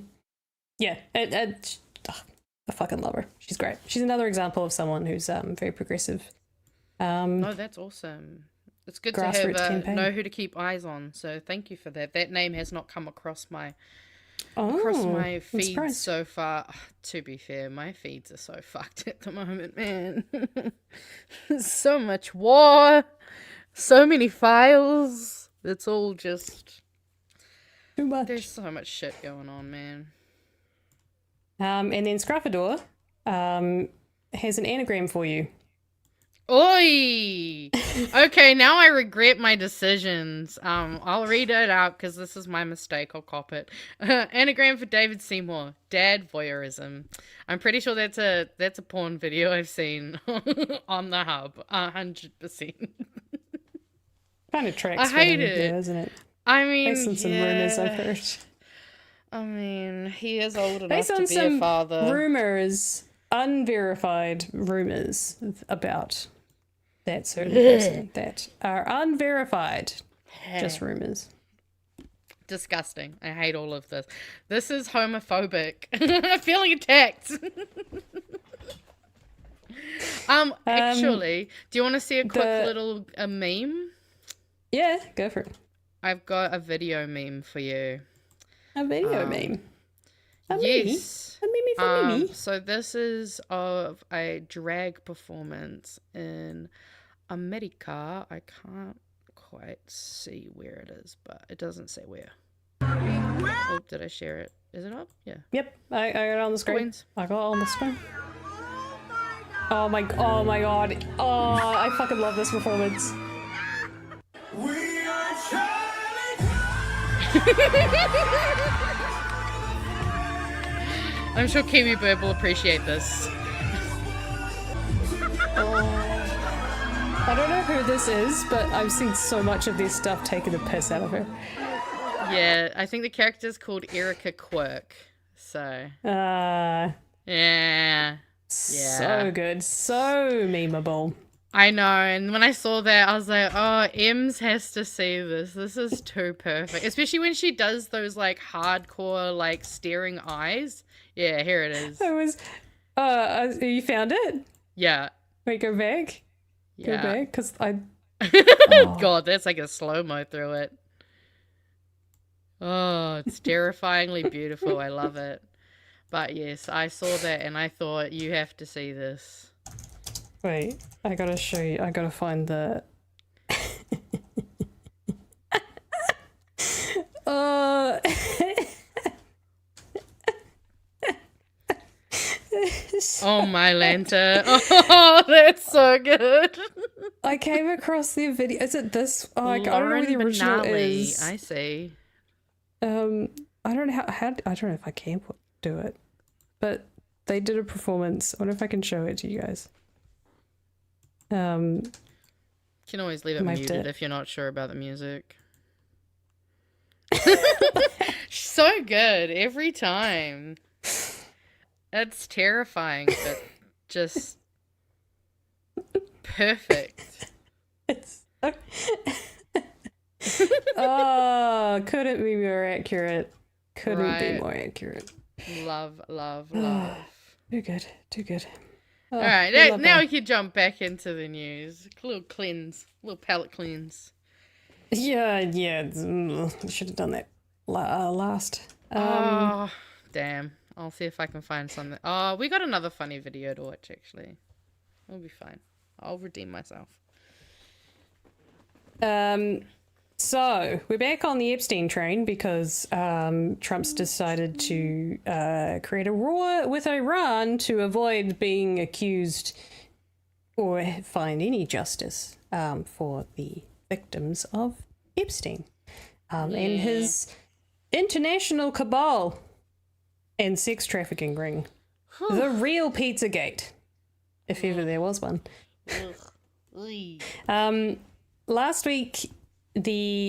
fucking love her. She's great. She's another example of someone who's very progressive. Oh, that's awesome. It's good to have know who to keep eyes on. So thank you for that. That name has not come across my feed so far. To be fair, my feeds are so fucked at the moment, man. So much war, so many files. It's all just too much. There's so much shit going on, man. And then Scruffador has an anagram for you. Oi! Okay, now I regret my decisions. I'll read it out because this is my mistake. I'll cop it. Anagram for David Seymour. Dad voyeurism. I'm pretty sure that's a porn video I've seen on the hub. 100%. Kind of tracks. I hate it, there, isn't it? I mean, based on some rumors I've heard. I mean, he is old enough based to on be some a father. Rumors, unverified rumors about that certain person that are unverified. Just rumors. Disgusting. I hate all of this. This is homophobic. I'm feeling attacked. Actually, do you want to see a quick little meme? Yeah, go for it. I've got a video meme for you. A video meme? Yes. A meme for Mimi? So this is of a drag performance in America. I can't quite see where it is, but it doesn't say where. Oh, did I share it? Is it up? Yeah. Yep, I got it on the screen. Coins. I got it on the screen. Oh my god. Oh, I fucking love this performance. I'm sure Kiwi Bird will appreciate this. I don't know who this is, but I've seen so much of this stuff taking the piss out of her. Yeah, I think the character's called Erica Quirk. So. Yeah. So good. So memeable. I know, and when I saw that, I was like, oh, Ems has to see this. This is too perfect. Especially when she does those, like, hardcore, like, staring eyes. Yeah, here it is. It was... you found it? Yeah. Wait, go back? Yeah. Go back? Because I... God, that's like a slow-mo through it. Oh, it's terrifyingly beautiful. I love it. But yes, I saw that and I thought, you have to see this. Wait, I gotta show you. I gotta find the... Oh, my Lanta. Oh, that's so good. I came across the video. Is it this? Oh, I don't know what the original is. I see. I don't know how I don't know if I can do it, but they did a performance. I wonder if I can show it to you guys. You can always leave it muted if you're not sure about the music. So good every time. It's terrifying, but just perfect. It's oh, couldn't be more accurate. Couldn't be more accurate. Love, love, love. Too good. Too good. Oh, all right, now we can jump back into the news. A little cleanse, a little palate cleanse. Yeah. Should have done that last. Oh, damn. I'll see if I can find something. Oh, we got another funny video to watch, actually. We'll be fine. I'll redeem myself. So we're back on the Epstein train because Trump's decided to create a war with Iran to avoid being accused or find any justice for the victims of Epstein and his international cabal and sex trafficking ring. The real Pizzagate, if ever there was one. Last week, I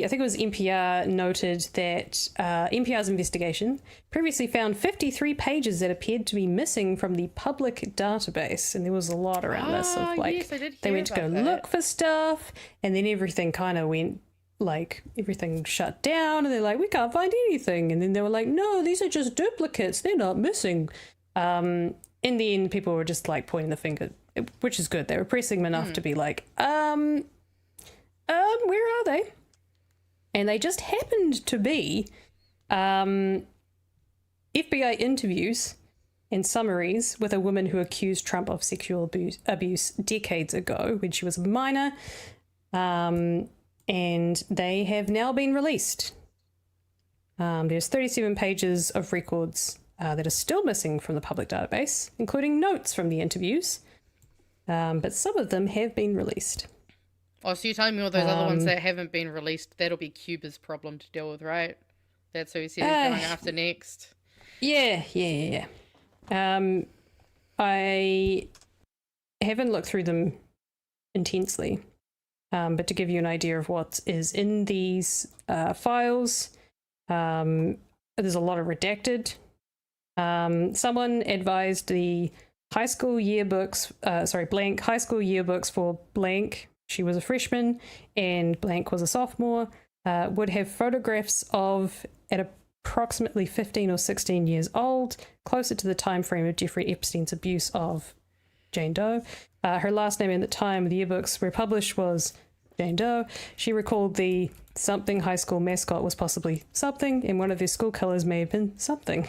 think it was NPR noted that NPR's investigation previously found 53 pages that appeared to be missing from the public database, and there was a lot around this of like they went to go look for stuff, and then everything kind of went like everything shut down, and they're like, we can't find anything, and then they were like, no, these are just duplicates, they're not missing. In the end, people were just like pointing the finger, which is good. They were pressing them enough to be like, where are they? And they just happened to be FBI interviews and summaries with a woman who accused Trump of sexual abuse decades ago when she was a minor. And they have now been released. There's 37 pages of records that are still missing from the public database, including notes from the interviews. But some of them have been released. Oh, so you're telling me all those other ones that haven't been released, that'll be Cuba's problem to deal with, right? That's who he said he's going after next. Yeah. I haven't looked through them intensely, but to give you an idea of what is in these files, there's a lot of redacted. Someone advised the high school yearbooks, blank high school yearbooks for blank. She was a freshman and blank was a sophomore, would have photographs of at approximately 15 or 16 years old, closer to the time frame of Jeffrey Epstein's abuse of Jane Doe. Her last name at the time the yearbooks were published was Jane Doe. She recalled the something high school mascot was possibly something, and one of their school colors may have been something.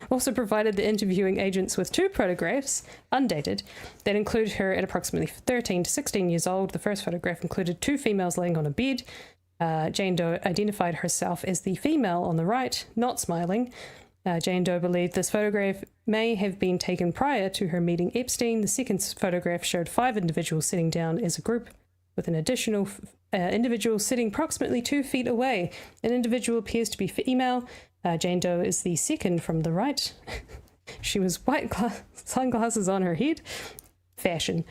Also provided the interviewing agents with 2 photographs, undated, that include her at approximately 13 to 16 years old. The first photograph included 2 females laying on a bed. Jane Doe identified herself as the female on the right, not smiling. Jane Doe believed this photograph may have been taken prior to her meeting Epstein. The second photograph showed 5 individuals sitting down as a group, with an additional individual sitting approximately 2 feet away. An individual appears to be female. Jane Doe is the second from the right. She was white sunglasses on her head. Fashion.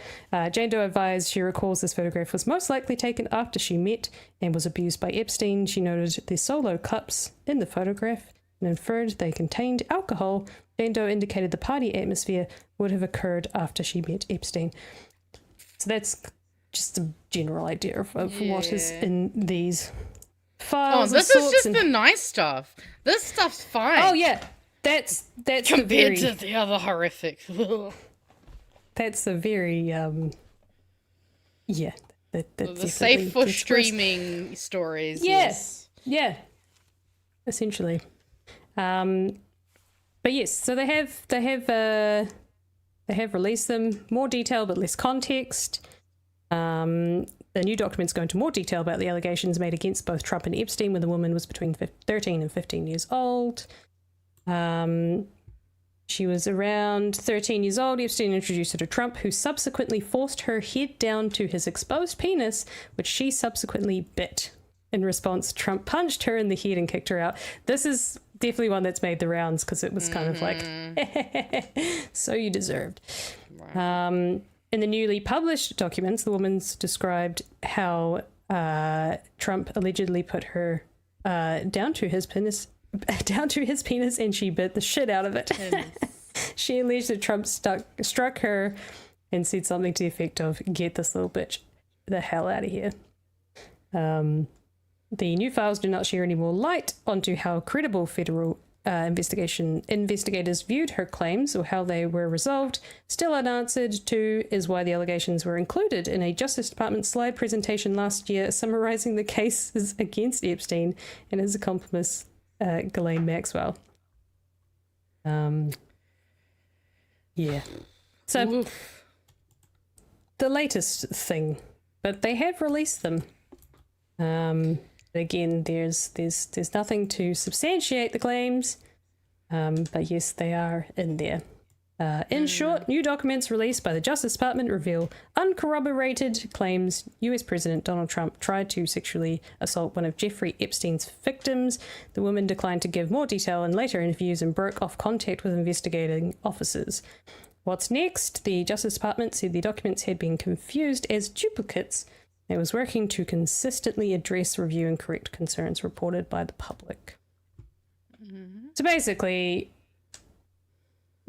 Jane Doe advised she recalls this photograph was most likely taken after she met and was abused by Epstein. She noted the solo cups in the photograph and inferred they contained alcohol. Jane Doe indicated the party atmosphere would have occurred after she met Epstein. So that's just a general idea of what is in these files. Oh, this is just the nice stuff. This stuff's fine. Oh yeah, that's compared to the other horrific. That's a very the safe for streaming stories. Yes, yeah, essentially. But yes, so they have released them, more detail but less context. The new documents go into more detail about the allegations made against both Trump and Epstein when the woman was between 13 and 15 years old. She was around 13 years old. Epstein introduced her to Trump, who subsequently forced her head down to his exposed penis, which she subsequently bit. In response, Trump punched her in the head and kicked her out. This is definitely one that's made the rounds because it was kind of like, so you deserved. Right. In the newly published documents, the woman's described how Trump allegedly put her down to his penis, and she bit the shit out of it. She alleged that Trump struck her and said something to the effect of, "Get this little bitch the hell out of here." The new files do not share any more light onto how credible federal investigators viewed her claims or how they were resolved. Still unanswered too is why the allegations were included in a Justice Department slide presentation last year summarizing the cases against Epstein and his accomplice Ghislaine Maxwell. So the latest thing, but they have released them. Again, there's nothing to substantiate the claims, but yes, they are in there. In short, new documents released by the Justice Department reveal uncorroborated claims US President Donald Trump tried to sexually assault one of Jeffrey Epstein's victims. The woman declined to give more detail in later interviews and broke off contact with investigating officers. What's next? The Justice Department said the documents had been confused as duplicates. It was working to consistently address, review, and correct concerns reported by the public. So basically,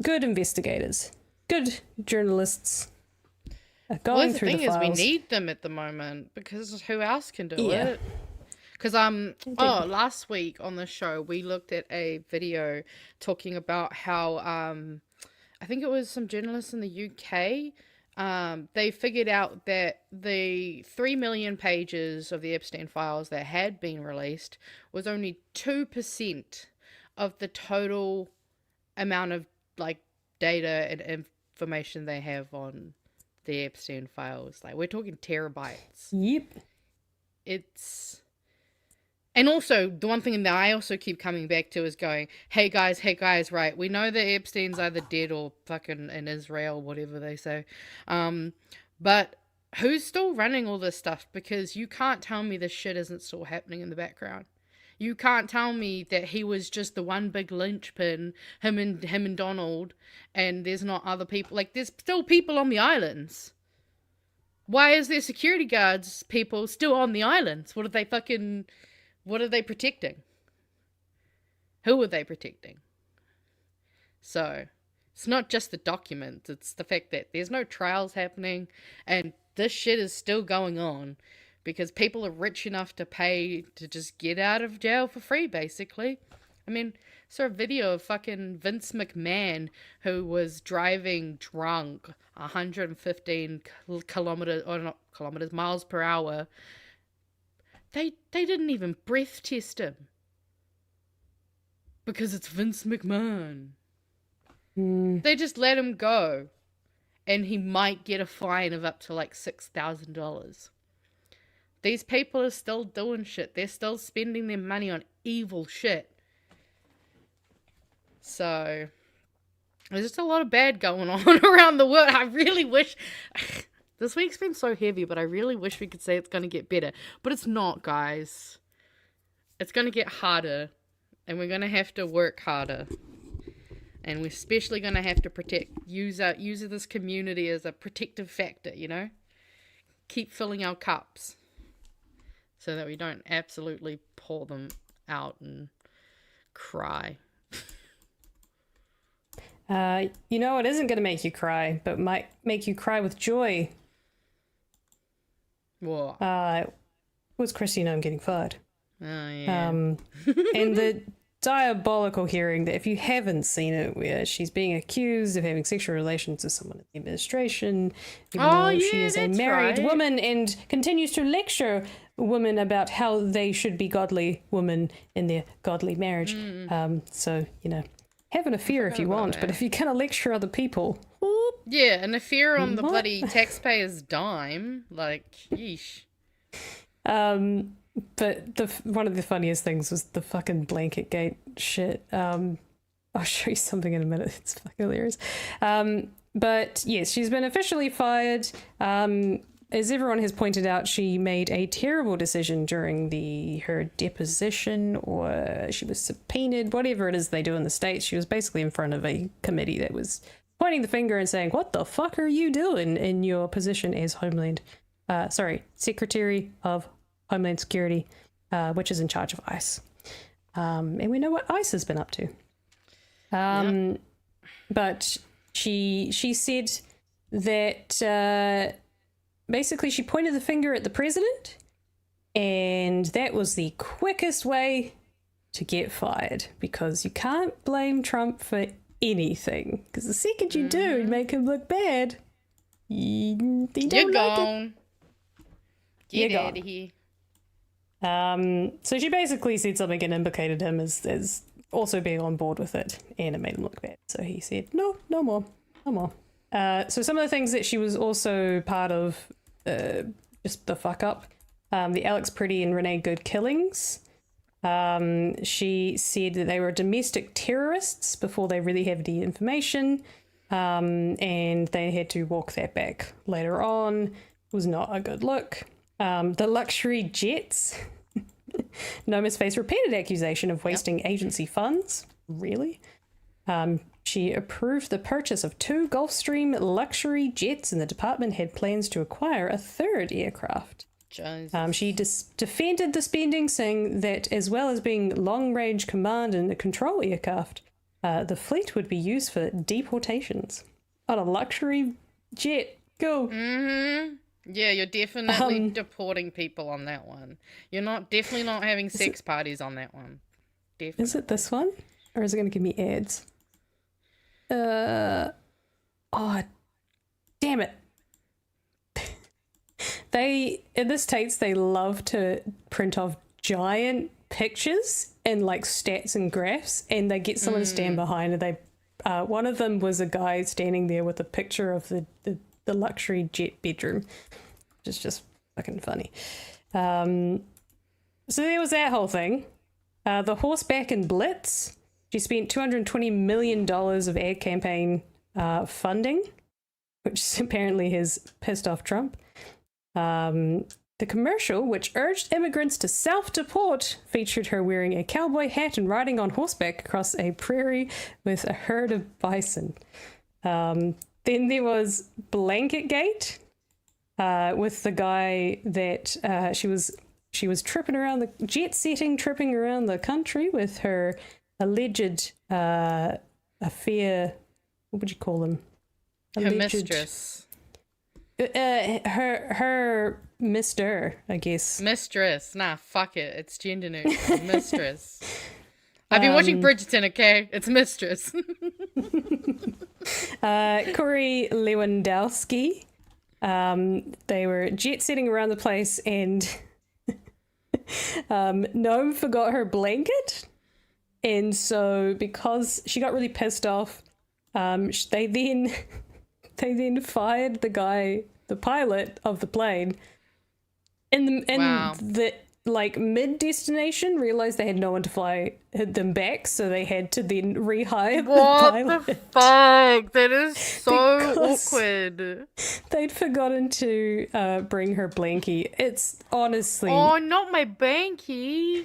good investigators, good journalists are going through the files. The thing is, we need them at the moment because who else can do it? Because last week on the show we looked at a video talking about how I think it was some journalists in the UK. They figured out that the 3 million pages of the Epstein files that had been released was only 2% of the total amount of data and information they have on the Epstein files. We're talking terabytes. Yep. And also, the one thing that I also keep coming back to is going, hey guys, right, we know that Epstein's either dead or fucking in Israel, whatever they say. But who's still running all this stuff? Because you can't tell me this shit isn't still happening in the background. You can't tell me that he was just the one big linchpin, him and Donald, and there's not other people. There's still people on the islands. Why is there security guards people still on the islands? What are they protecting? Who are they protecting? So, it's not just the documents, it's the fact that there's no trials happening, and this shit is still going on. Because people are rich enough to pay to just get out of jail for free, basically. I mean, saw a video of fucking Vince McMahon who was driving drunk 115 miles per hour. They didn't even breath test him. Because it's Vince McMahon. They just let him go. And he might get a fine of up to $6,000. These people are still doing shit. They're still spending their money on evil shit. So, there's just a lot of bad going on around the world. I really wish... This week's been so heavy, but I really wish we could say it's going to get better. But it's not, guys. It's going to get harder. And we're going to have to work harder. And we're especially going to have to use this community as a protective factor, Keep filling our cups. So that we don't absolutely pour them out and cry. It isn't going to make you cry, but might make you cry with joy. What? Was Kristi Noam getting fired? Oh, yeah. And the diabolical hearing that, if you haven't seen it, where she's being accused of having sexual relations with someone in the administration, even though she is a married woman, and continues to lecture women about how they should be godly women in their godly marriage. So, have an affair if you want, but if you're going to lecture other people... Whoop, yeah, an affair on the bloody taxpayer's dime. Yeesh. But one of the funniest things was the fucking blanket gate shit. I'll show you something in a minute. It's fucking hilarious. But yes, she's been officially fired. As everyone has pointed out, she made a terrible decision during her deposition, or she was subpoenaed, whatever it is they do in the States. She was basically in front of a committee that was pointing the finger and saying, what the fuck are you doing in your position as Secretary of Homeland Security, which is in charge of ICE. And we know what ICE has been up to. But she said that basically she pointed the finger at the president, and that was the quickest way to get fired, because you can't blame Trump for anything, because the second you do make him look bad, he don't You're like gone. It. Get out of here. So she basically said something and implicated him as also being on board with it, and it made him look bad. So he said, no more. So some of the things that she was also part of, just the fuck up, the Alex Pretty and Renee Good killings. She said that they were domestic terrorists before they really have the information, and they had to walk that back later on. It was not a good look. The luxury jets. Noma's faced repeated accusation of wasting agency funds. Really? She approved the purchase of 2 Gulfstream luxury jets, and the department had plans to acquire a 3rd aircraft. She defended the spending, saying that as well as being long-range command and control aircraft, the fleet would be used for deportations. On a luxury jet. Go. Mm-hmm. Yeah, you're definitely deporting people on that one. You're definitely not having sex parties on that one. Definitely. Is it this one? Or is it going to give me ads? Oh, damn it. In the States, they love to print off giant pictures and like stats and graphs, and they get someone to stand behind it. One of them was a guy standing there with a picture of the luxury jet bedroom, which is just fucking funny. So there was that whole thing. The horseback and blitz. She spent $220 million of ad campaign funding, which apparently has pissed off Trump. The commercial, which urged immigrants to self-deport, featured her wearing a cowboy hat and riding on horseback across a prairie with a herd of bison. Then there was Blanketgate, with the guy that she was tripping around tripping around the country with her alleged affair. What would you call them? Her mistress. Her Mr., I guess. Mistress. Nah, fuck it. It's gender neutral. Mistress. I've been watching Bridgerton, okay? It's mistress. Corey Lewandowski. They were jet-setting around the place, and Noam forgot her blanket. And so because she got really pissed off, they then fired the guy, the pilot of the plane, in the like mid-destination, realized they had no one to fly them back, so they had to then rehire the pilot. What the fuck? That is so awkward. They'd forgotten to bring her blankie. It's honestly... Oh, not my blankie.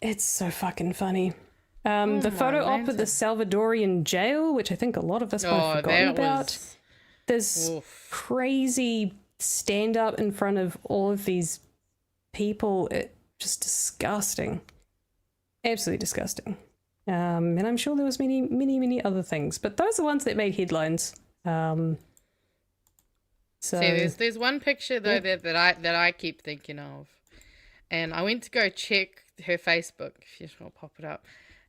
It's so fucking funny. The photo op at the Salvadorian jail, which I think a lot of us might have forgotten about. There's crazy stand-up in front of all of these people. It's just disgusting. Absolutely disgusting. And I'm sure there was many other things, but those are the ones that made headlines. So see, there's one picture though that I keep thinking of, and I went to go check her Facebook. If you just want to pop it up,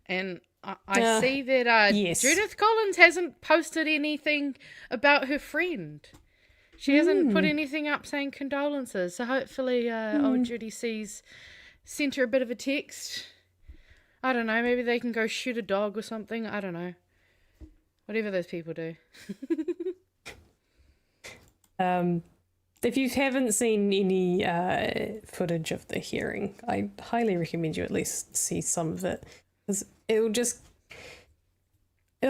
and I see that yes. Judith Collins hasn't posted anything about her friend. She hasn't put anything up saying condolences. So hopefully old Judy sent her a bit of a text. I don't know. Maybe they can go shoot a dog or something. I don't know. Whatever those people do. If you haven't seen any footage of the hearing, I highly recommend you at least see some of it. Because it'll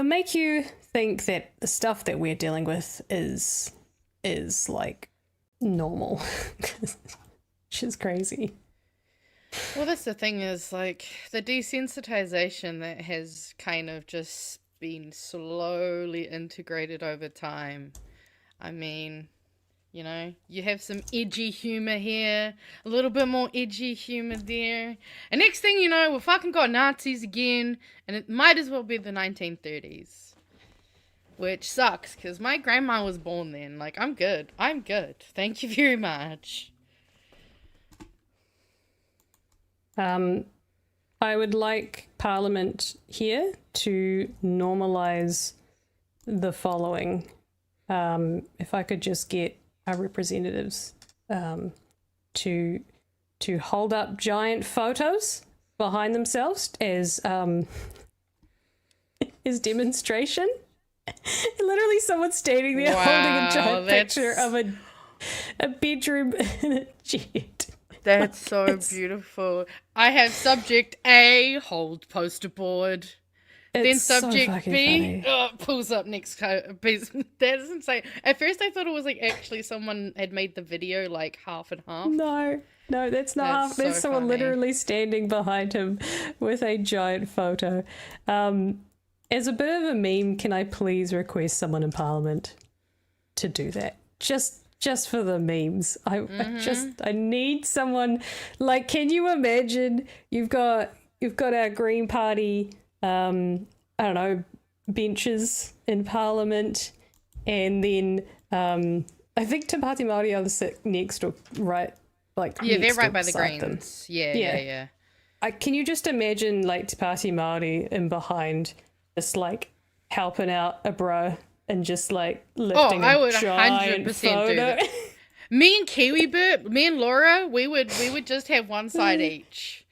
make you think that the stuff that we're dealing with is like normal. Which is crazy. Well, that's the thing is, like, the desensitization that has kind of just been slowly integrated over time. I mean, you know, you have some edgy humor here, a little bit more edgy humor there, and next thing you know, we've fucking got Nazis again, and it might as well be the 1930s. Which sucks, because my grandma was born then. Like, I'm good. Thank you very much. I would like Parliament here to normalise the following. If I could just get our representatives to hold up giant photos behind themselves as demonstration. Literally someone standing there holding a giant picture of a bedroom in a jet. That's so beautiful. I have subject A, hold poster board. Then It's so subject fucking B, funny. pulls up next piece. That is insane. At first I thought it was like actually someone had made the video like half and half. No, that's not half. There's so someone funny. literally standing behind him with a giant photo. As a bit of a meme, can I please request someone in Parliament to do that? Just for the memes. I need someone, like, can you imagine you've got our Green Party, I don't know, benches in Parliament, and then I think Te Pāti Māori are sit next or right, like Yeah, they're next right or by the beside them. Greens. Yeah. Can you just imagine like Te Pāti Māori in behind, just like helping out a bro and just like lifting I would a giant 100% photo? do that. Me and Laura, we would just have one side each.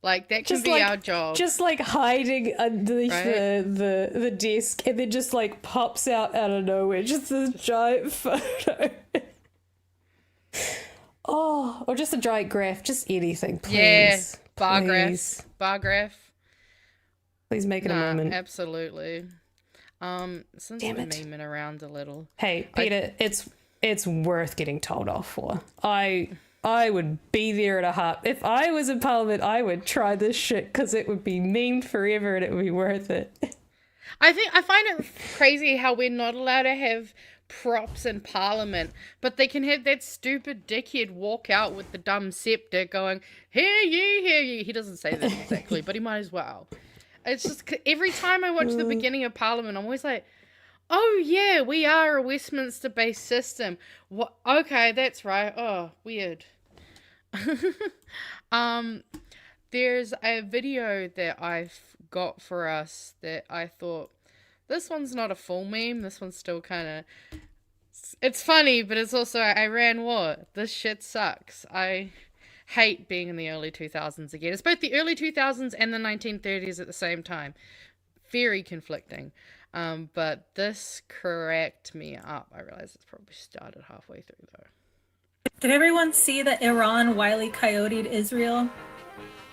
Like that can Just be like, our job. Just like hiding underneath Right? the desk, and then just like pops out of nowhere, just this giant photo. Or just a giant graph, just anything, please. Yeah, bar Please. graph. Please make it a moment. Absolutely. Since Damn we're it. memeing around a little. Hey, Peter, it's worth getting told off for. I would be there at a heart. If I was in Parliament, I would try this shit because it would be memed forever and it would be worth it. I find it crazy how we're not allowed to have props in Parliament, but they can have that stupid dickhead walk out with the dumb scepter going, hear ye. He doesn't say that exactly, but he might as well. It's just every time I watch the beginning of Parliament, I'm always like, oh yeah, we are a Westminster-based system. What? Okay, that's right. Oh, weird. There's a video that I've got for us that I thought, this one's not a full meme. This one's still kind of, it's funny, but it's also Iran war. This shit sucks. I hate being in the early 2000s again. It's both the early 2000s and the 1930s at the same time. Very conflicting. But this cracked me up. I realize it's probably started halfway through though. Did everyone see that Iran Wile E. Coyote'd Israel?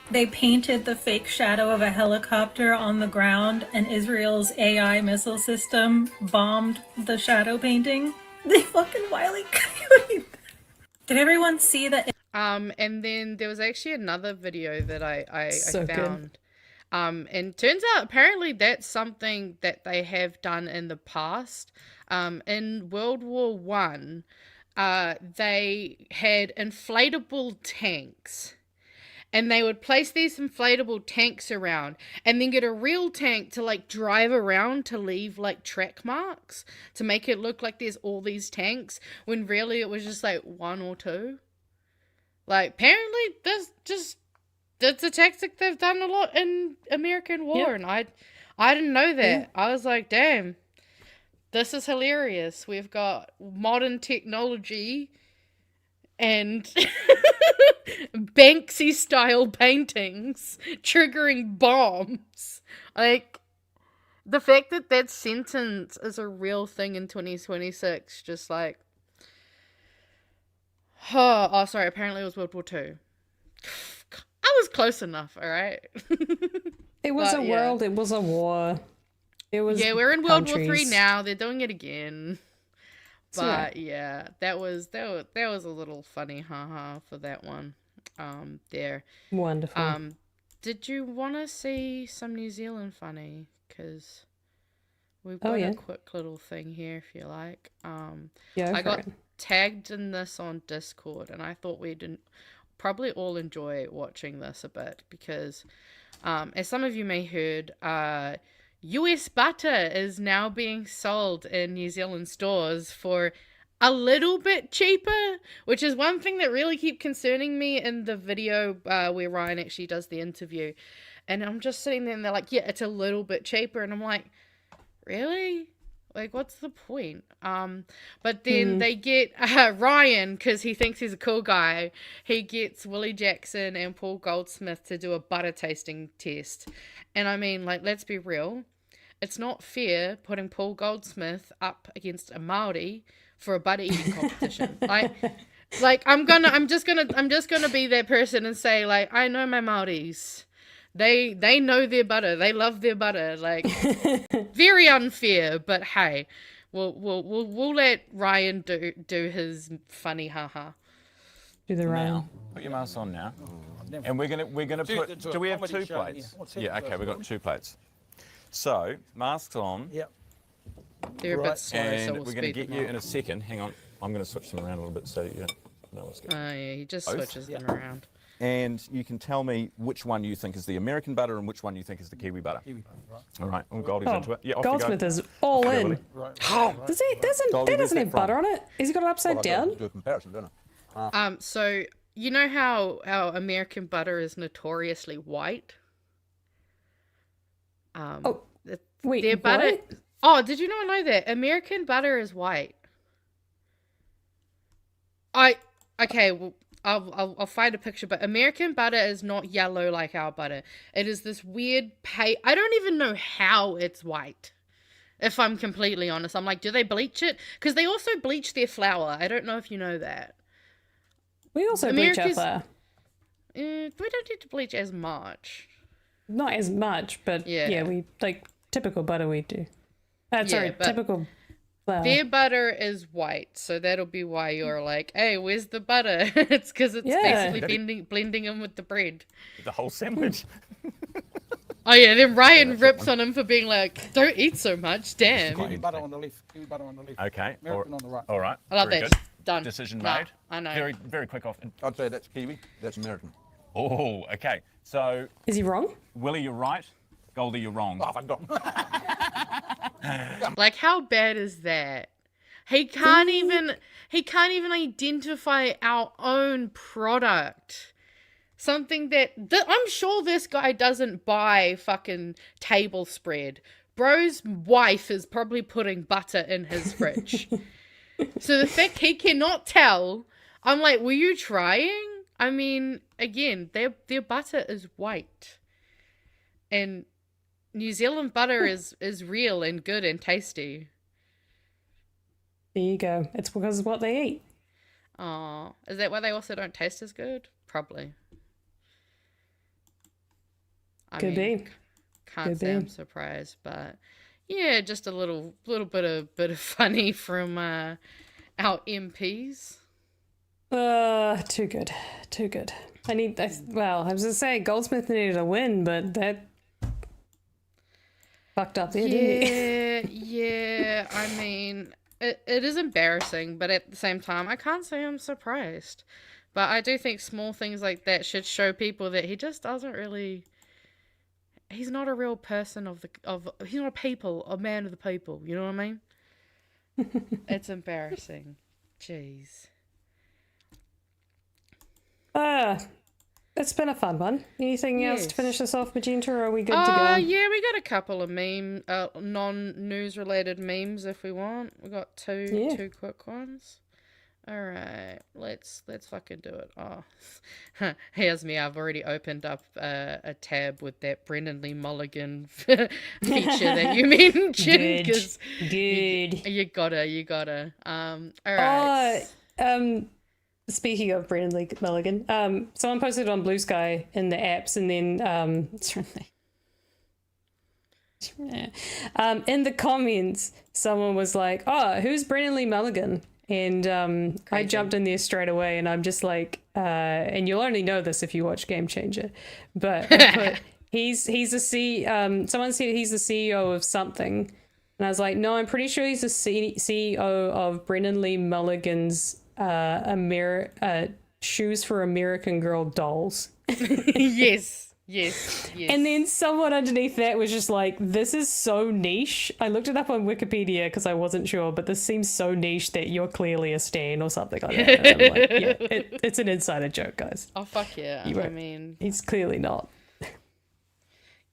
They painted the fake shadow of a helicopter on the ground, and Israel's AI missile system bombed the shadow painting. They fucking Wile E. Coyote. Did everyone see that? And then there was actually another video that I So good. found. And turns out apparently that's something that they have done in the past. In World War One, they had inflatable tanks. And they would place these inflatable tanks around and then get a real tank to like drive around to leave like track marks to make it look like there's all these tanks when really it was just like one or two. Like apparently that's a tactic they've done a lot in American war. Yep. And I didn't know that. Yeah. I was like, damn, this is hilarious. We've got modern technology and Banksy style paintings triggering bombs. Like the fact that that sentence is a real thing in 2026, just like, oh sorry, apparently it was World War II. I was close enough, all right. It was But, a yeah. world, it was a war. It was Yeah, we're in World War III countries. now. They're doing it again. So, But yeah, that was a little funny, haha, for that one. There. Wonderful. Did you want to see some New Zealand funny? Because we've Oh, got yeah. a quick little thing here, if you like. Yeah, I for got it. tagged in this on Discord, and I thought we'd probably all enjoy watching this a bit because, as some of you may heard, US butter is now being sold in New Zealand stores for a little bit cheaper, which is one thing that really keep concerning me in the video where Ryan actually does the interview. And I'm just sitting there and they're like, yeah, it's a little bit cheaper. And I'm like, really? Like, what's the point? But then they get Ryan, because he thinks he's a cool guy. He gets Willie Jackson and Paul Goldsmith to do a butter tasting test. And I mean, like, let's be real. It's not fair putting Paul Goldsmith up against a Māori for a butter eating competition. Like, Like I'm just gonna be that person and say like, I know my Māoris. They know their butter. They love their butter. Like very unfair, but hey, we'll let Ryan do his funny haha. Do the Ryan. Now, put your mask on now, and we're gonna put. Do we have 2 plates? Yeah. Okay, we've got 2 plates. So masks on. Yep. They're a bit slow, and so we'll we're going to speed get them you up. in a second. Hang on, I'm going to switch them around a little bit so you don't know what's going on. Oh yeah, he just Both? switches them around. And you can tell me which one you think is the American butter and which one you think is the Kiwi butter. Kiwi butter, right. All right, well, Goldie's into it. Yeah, off Goldsmith you go. is all Off you go, in. Willie. Does he? Goldie, That where's doesn't that have from? butter on it. Has he got it upside down? Do a comparison, don't I? So you know how American butter is notoriously white? Wait, their butter. what? Oh, did you not know that American butter is white? Okay. Well, I'll find a picture, but American butter is not yellow like our butter. It is this weird I don't even know how it's white. If I'm completely honest, I'm like, do they bleach it? Because they also bleach their flour. I don't know if you know that. We also bleach our flour. We don't need to bleach as much. Not as much, but yeah, we like typical butter we do. Sorry, but typical flour. their butter is white, so that'll be why you're like, hey, where's the butter? It's because it's basically blending them with the bread. The whole sandwich. Oh yeah, then Ryan rips on him for being like, don't eat so much, damn. Kiwi butter on the left. Kiwi butter on the left. Okay. American on the right. All right. I love very that. Good. Done. Decision Nah, made. I know. Very, very quick off. I'd say that's Kiwi. That's American. Oh, okay. So. Is he wrong? Willie, you're right. Goldie, you're wrong. Oh, fuck Like, how bad is that? He can't even identify our own product. Something that I'm sure this guy doesn't buy fucking table spread. Bro's wife is probably putting butter in his fridge. So the fact he cannot tell, I'm like, were you trying? I mean, again, their butter is white. And New Zealand butter is real and good and tasty. There you go. It's because of what they eat. Oh, is that why they also don't taste as good? Probably. Could be. Can't say I'm surprised, but yeah, just a little bit of funny from our MPs. Too good. I was gonna say Goldsmith needed a win, but that fucked up there, didn't he? Yeah. I mean, it is embarrassing, but at the same time, I can't say I'm surprised. But I do think small things like that should show people that he just doesn't really. He's not a real person he's not a man of the people. You know what I mean? It's embarrassing. Jeez. It's been a fun one. Anything else to finish us off, Magenta, or are we good to go? Yeah, we got a couple of non-news related memes if we want. We got two quick ones. All right, let's fucking do it. Oh, here's me. I've already opened up a tab with that Brendan Lee Mulligan feature that you mentioned. Good. You gotta. All right. Speaking of Brendan Lee Mulligan, someone posted on Blue Sky in the apps, and then in the comments, someone was like, "Oh, who's Brendan Lee Mulligan?" And I jumped in there straight away, and I'm just like, and you'll only know this if you watch Game Changer, but he's a someone said he's the CEO of something, and I was like, no, I'm pretty sure he's the CEO of Brendan Lee Mulligan's Shoes for American Girl dolls. Yes. And then someone underneath that was just like, this is so niche. I looked it up on Wikipedia because I wasn't sure, but this seems so niche that you're clearly a stan or something like that. And I'm like, yeah, it's an insider joke, guys. Oh, fuck yeah. I mean, he's clearly not.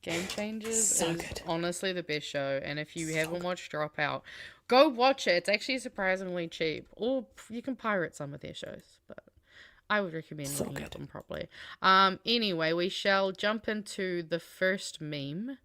Game Changers So is good. honestly the best show, and if you haven't watched Dropout, go watch it. It's actually surprisingly cheap, or you can pirate some of their shows, but I would recommend looking at them properly. Anyway, we shall jump into the first meme.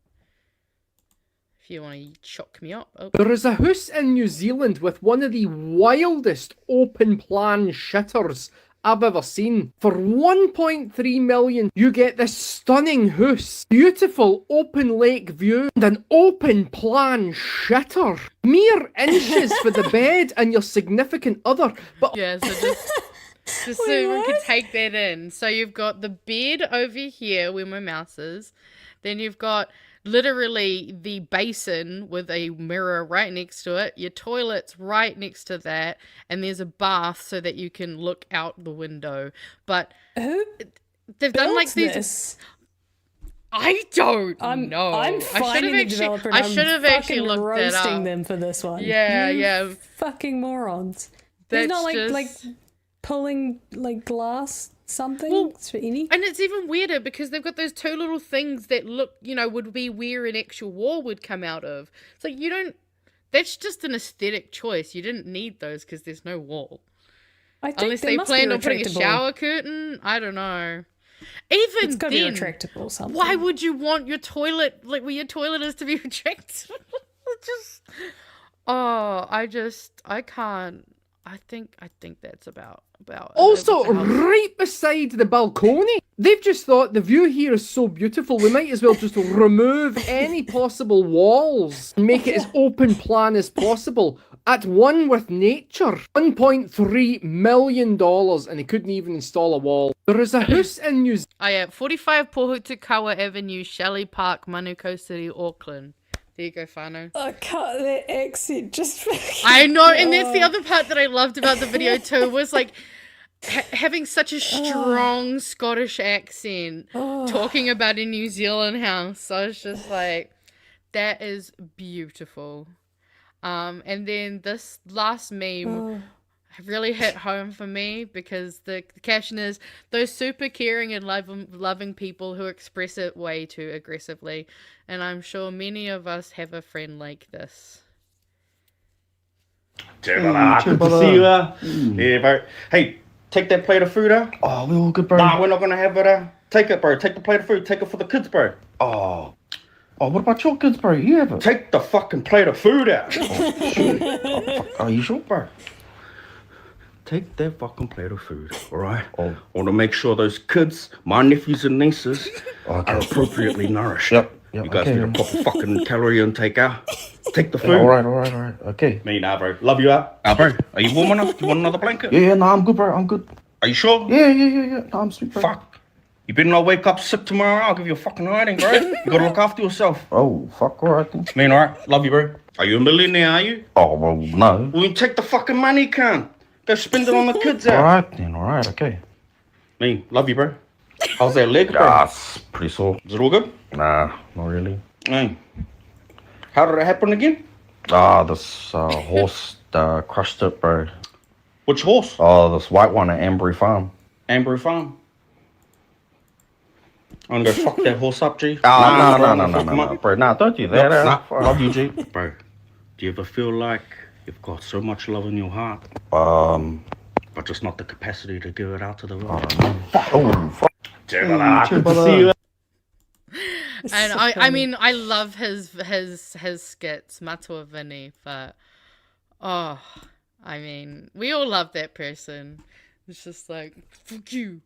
if you want to choke me up. Oh. There is a house in New Zealand with one of the wildest open plan shitters I've ever seen. For 1.3 million, you get this stunning house, beautiful open lake view, and an open plan shitter. Mere inches for the bed and your significant other. But yeah, so just so we can take that in. So you've got the bed over here where my mouse is. Then you've got literally the basin with a mirror right next to it. Your toilet's right next to that. And there's a bath so that you can look out the window. But they've done like these... I don't know. I'm fighting the developer. I should have actually looked that up. Roasting them for this one. Yeah. Fucking morons. There's not like pulling like glass something for any. And it's even weirder because they've got those two little things that look, would be where an actual wall would come out of. It's like that's just an aesthetic choice. You didn't need those because there's no wall. I think unless they planned on putting a shower curtain. I don't know. Even it's gotta then, be retractable something. Why would you want your toilet, like where your toilet is, to be retractable? I can't. I think that's about also, right beside the balcony, they've just thought the view here is so beautiful, we might as well just remove any possible walls and make it as open plan as possible. At one with nature. $1.3 million, and he couldn't even install a wall. There is a house in New Zealand. 45 Pohutukawa Avenue, Shelley Park, Manukau City, Auckland. There you go, Whānau. I can't, that accent just... I know, and that's the other part that I loved about the video too, was like having such a strong Scottish accent, talking about a New Zealand house. I was just like, that is beautiful. And then this last meme really hit home for me because the caption is, those super caring and loving people who express it way too aggressively. And I'm sure many of us have a friend like this. Good to see you. Yeah, bro. Hey, take that plate of food out. Oh, we all good, bro. Nah, we're not gonna have it. Take it, bro. Take the plate of food. Take it for the kids, bro. Oh, what about your kids, bro? You have it. Take the fucking plate of food out. Are you sure, bro? Take that fucking plate of food, all right? I want to make sure those kids, my nephews and nieces, are appropriately nourished. Yep. You guys need a proper fucking calorie intake out. Take the food. All right. Okay. Me nah, bro. Love you out. Bro. Are you warm enough? You want another blanket? Yeah, nah, I'm good, bro. I'm good. Are you sure? Yeah. Nah, I'm sweet, bro. Fuck. You better not wake up sick tomorrow. I'll give you a fucking hiding, bro. You gotta look after yourself. Oh, fuck, alright then. Man, alright. Love you, bro. Are you a millionaire, are you? Oh, well, no. Well, you take the fucking money, cunt. Go spend it on the kids out. Alright, okay. Man, love you, bro. How's that leg, bro? It's pretty sore. Is it all good? Nah, not really. Hey. How did it happen again? This horse crushed it, bro. Which horse? Oh, this white one at Ambury Farm. Ambury Farm? I'm gonna go fuck that horse up, G. No, bro. Nah, don't do that. Love you, G. Bro, do you ever feel like you've got so much love in your heart, but just not the capacity to give it out to the world? Fuck. Good to see you. And I mean, I love his skits, Matua Vini, but I mean, we all love that person. It's just like, fuck you.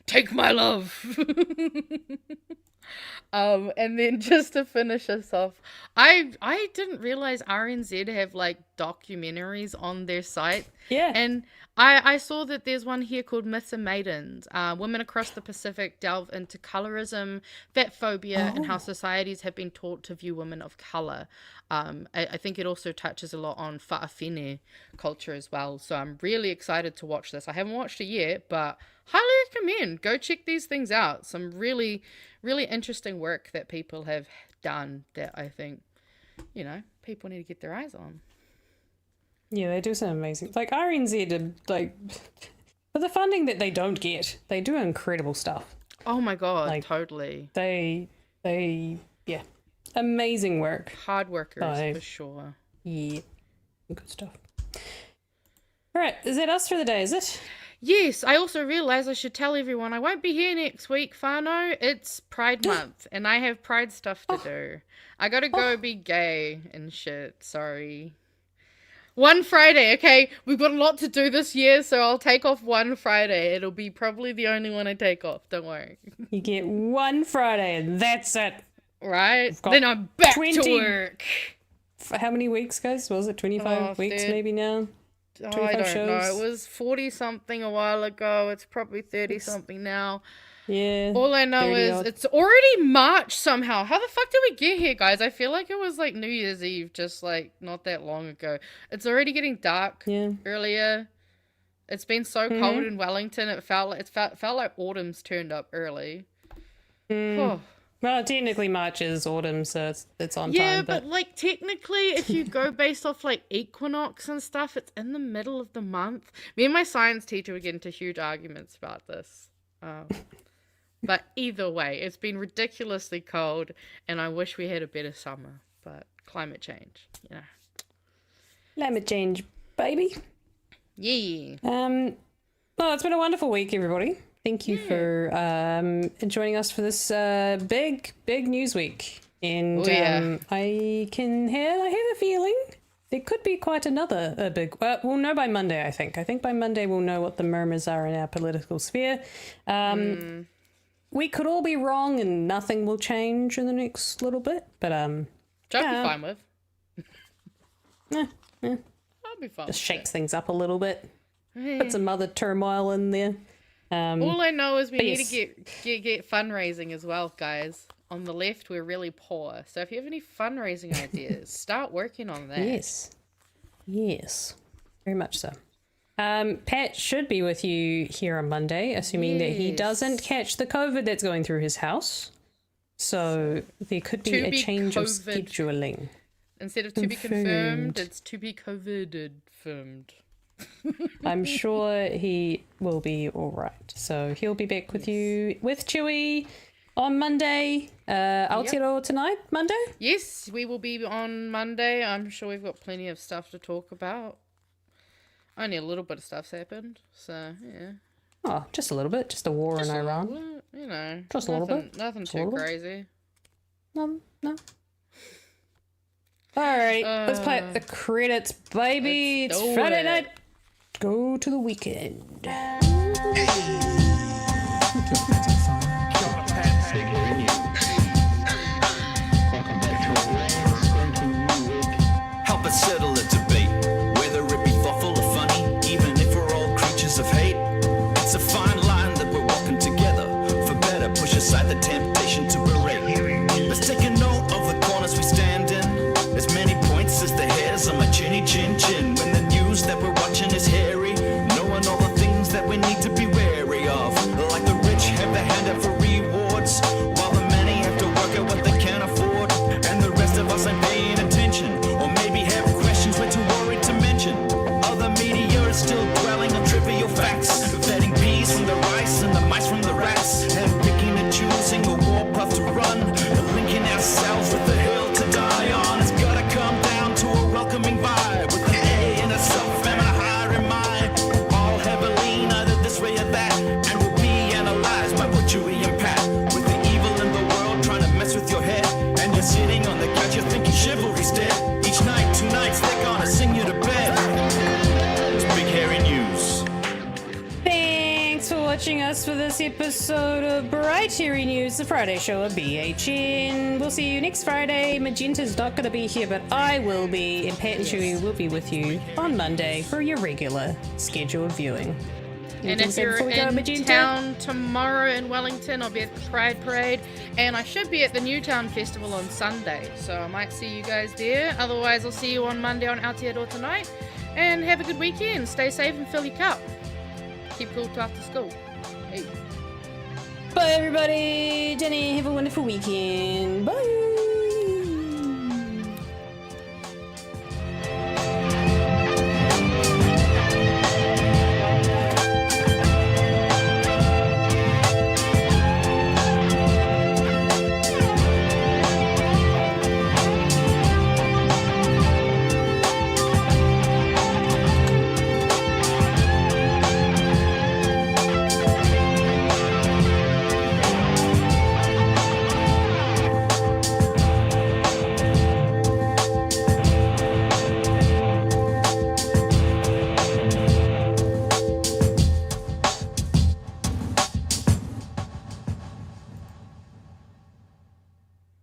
Take my love. And then just to finish us off, I didn't realize RNZ have like documentaries on their site. Yeah. And I saw that there's one here called Myths and Maidens. Women across the Pacific delve into colorism, fat phobia, and how societies have been taught to view women of color. I think it also touches a lot on whaafine culture as well. So I'm really excited to watch this. I haven't watched it yet, but highly recommend. Go check these things out. Some really, really interesting work that people have done that I think, people need to get their eyes on. Yeah, they do some amazing. Like RNZ, for the funding that they don't get, they do incredible stuff. Oh my god, totally. They amazing work. Hard workers for sure. Yeah, good stuff. All right, is that us for the day? Is it? Yes, I also realised I should tell everyone I won't be here next week, Whānau. It's Pride Month, and I have Pride stuff to do. I gotta go be gay and shit, sorry. One Friday, okay? We've got a lot to do this year, so I'll take off one Friday. It'll be probably the only one I take off, don't worry. You get one Friday, and that's it. Right? Then I'm back 20 to work. How many weeks, guys? Was it 25 weeks maybe now? Oh, 25 I don't shows? know. It was 40-something a while ago. It's probably 30-something now. Yeah. All I know is it's already March somehow. How the fuck did we get here, guys? I feel like it was like New Year's Eve just like not that long ago. It's already getting dark earlier. It's been so cold in Wellington. It felt like autumn's turned up early. Oh. Well, technically March is autumn, so it's on Yeah, time. but like technically, if you go based off like equinox and stuff, it's in the middle of the month. Me and my science teacher would get into huge arguments about this. But either way, it's been ridiculously cold, and I wish we had a better summer. But climate change, you know. Climate change, baby. Yeah. Well, it's been a wonderful week, everybody. Thank you for joining us for this big news week. And I have a feeling there could be quite another big... we'll know by Monday, I think. I think by Monday we'll know what the murmurs are in our political sphere. We could all be wrong and nothing will change in the next little bit. But which I'd be fine with. I'll be fine. Just shakes things up a little bit. Put some other turmoil in there. All I know is we need to get fundraising as well, guys. On the left, we're really poor. So if you have any fundraising ideas, start working on that. Yes. Very much so. Pat should be with you here on Monday, assuming that he doesn't catch the COVID that's going through his house. So there could be a change of scheduling. Instead of to be confirmed, it's to be COVID-confirmed. I'm sure he will be all right. So he'll be back with you with Chewy on Monday. Aotearoa tonight, Monday? Yes, we will be on Monday. I'm sure we've got plenty of stuff to talk about. Only a little bit of stuff's happened, so yeah. Oh, just a little bit. Just a war in Iran. Bit, you know. Just a little bit. Nothing too crazy. No. All right, let's play the credits, baby. It's Friday night. Go to the weekend. Help us settle a debate, whether it be thoughtful or funny, even if we're all creatures of hate. It's a fine line that we're walking together. For better, push aside the temptation to berate. Let's take a note of the corners we stand in. As many points as the hairs on my chinny chin chin. When the news that we're watching is hairy, knowing all the things that we need to be wary of. Like the rich have the hand out for rewards, while the many have to work at what they can't afford. And the rest of us ain't paying attention, or maybe have questions we're too worried to mention. Other media is still dwelling on trivial facts, vetting peas from the rice and the mice from the rats, and picking and choosing a war path to run, linking ourselves with the hill to die on. It's gotta come down to a welcoming vibe, with an A and a self and a higher in mind. All heavily, neither this way or that, and we'll be analyzed by what Chewy and Pat. With the evil in the world trying to mess with your head, and you're sitting on the couch, you're thinking chivalry's dead. Each night, 2 nights, they're gonna sing you to bed. It's Big Hairy News. Thanks for watching us for this episode of Bright Hairy News, the Friday show of BHN. We'll see you next Friday. Magenta's not going to be here, but I will be, and Pat and Chewy will be with you on Monday for your regular scheduled viewing. And if you're in town tomorrow in Wellington, I'll be at the Pride Parade, and I should be at the Newtown Festival on Sunday, so I might see you guys there. Otherwise, I'll see you on Monday on Aotearoa tonight, and have a good weekend. Stay safe and fill your cup. Keep cool till after school. Hey. Bye, everybody. Jenny, have a wonderful weekend. Bye.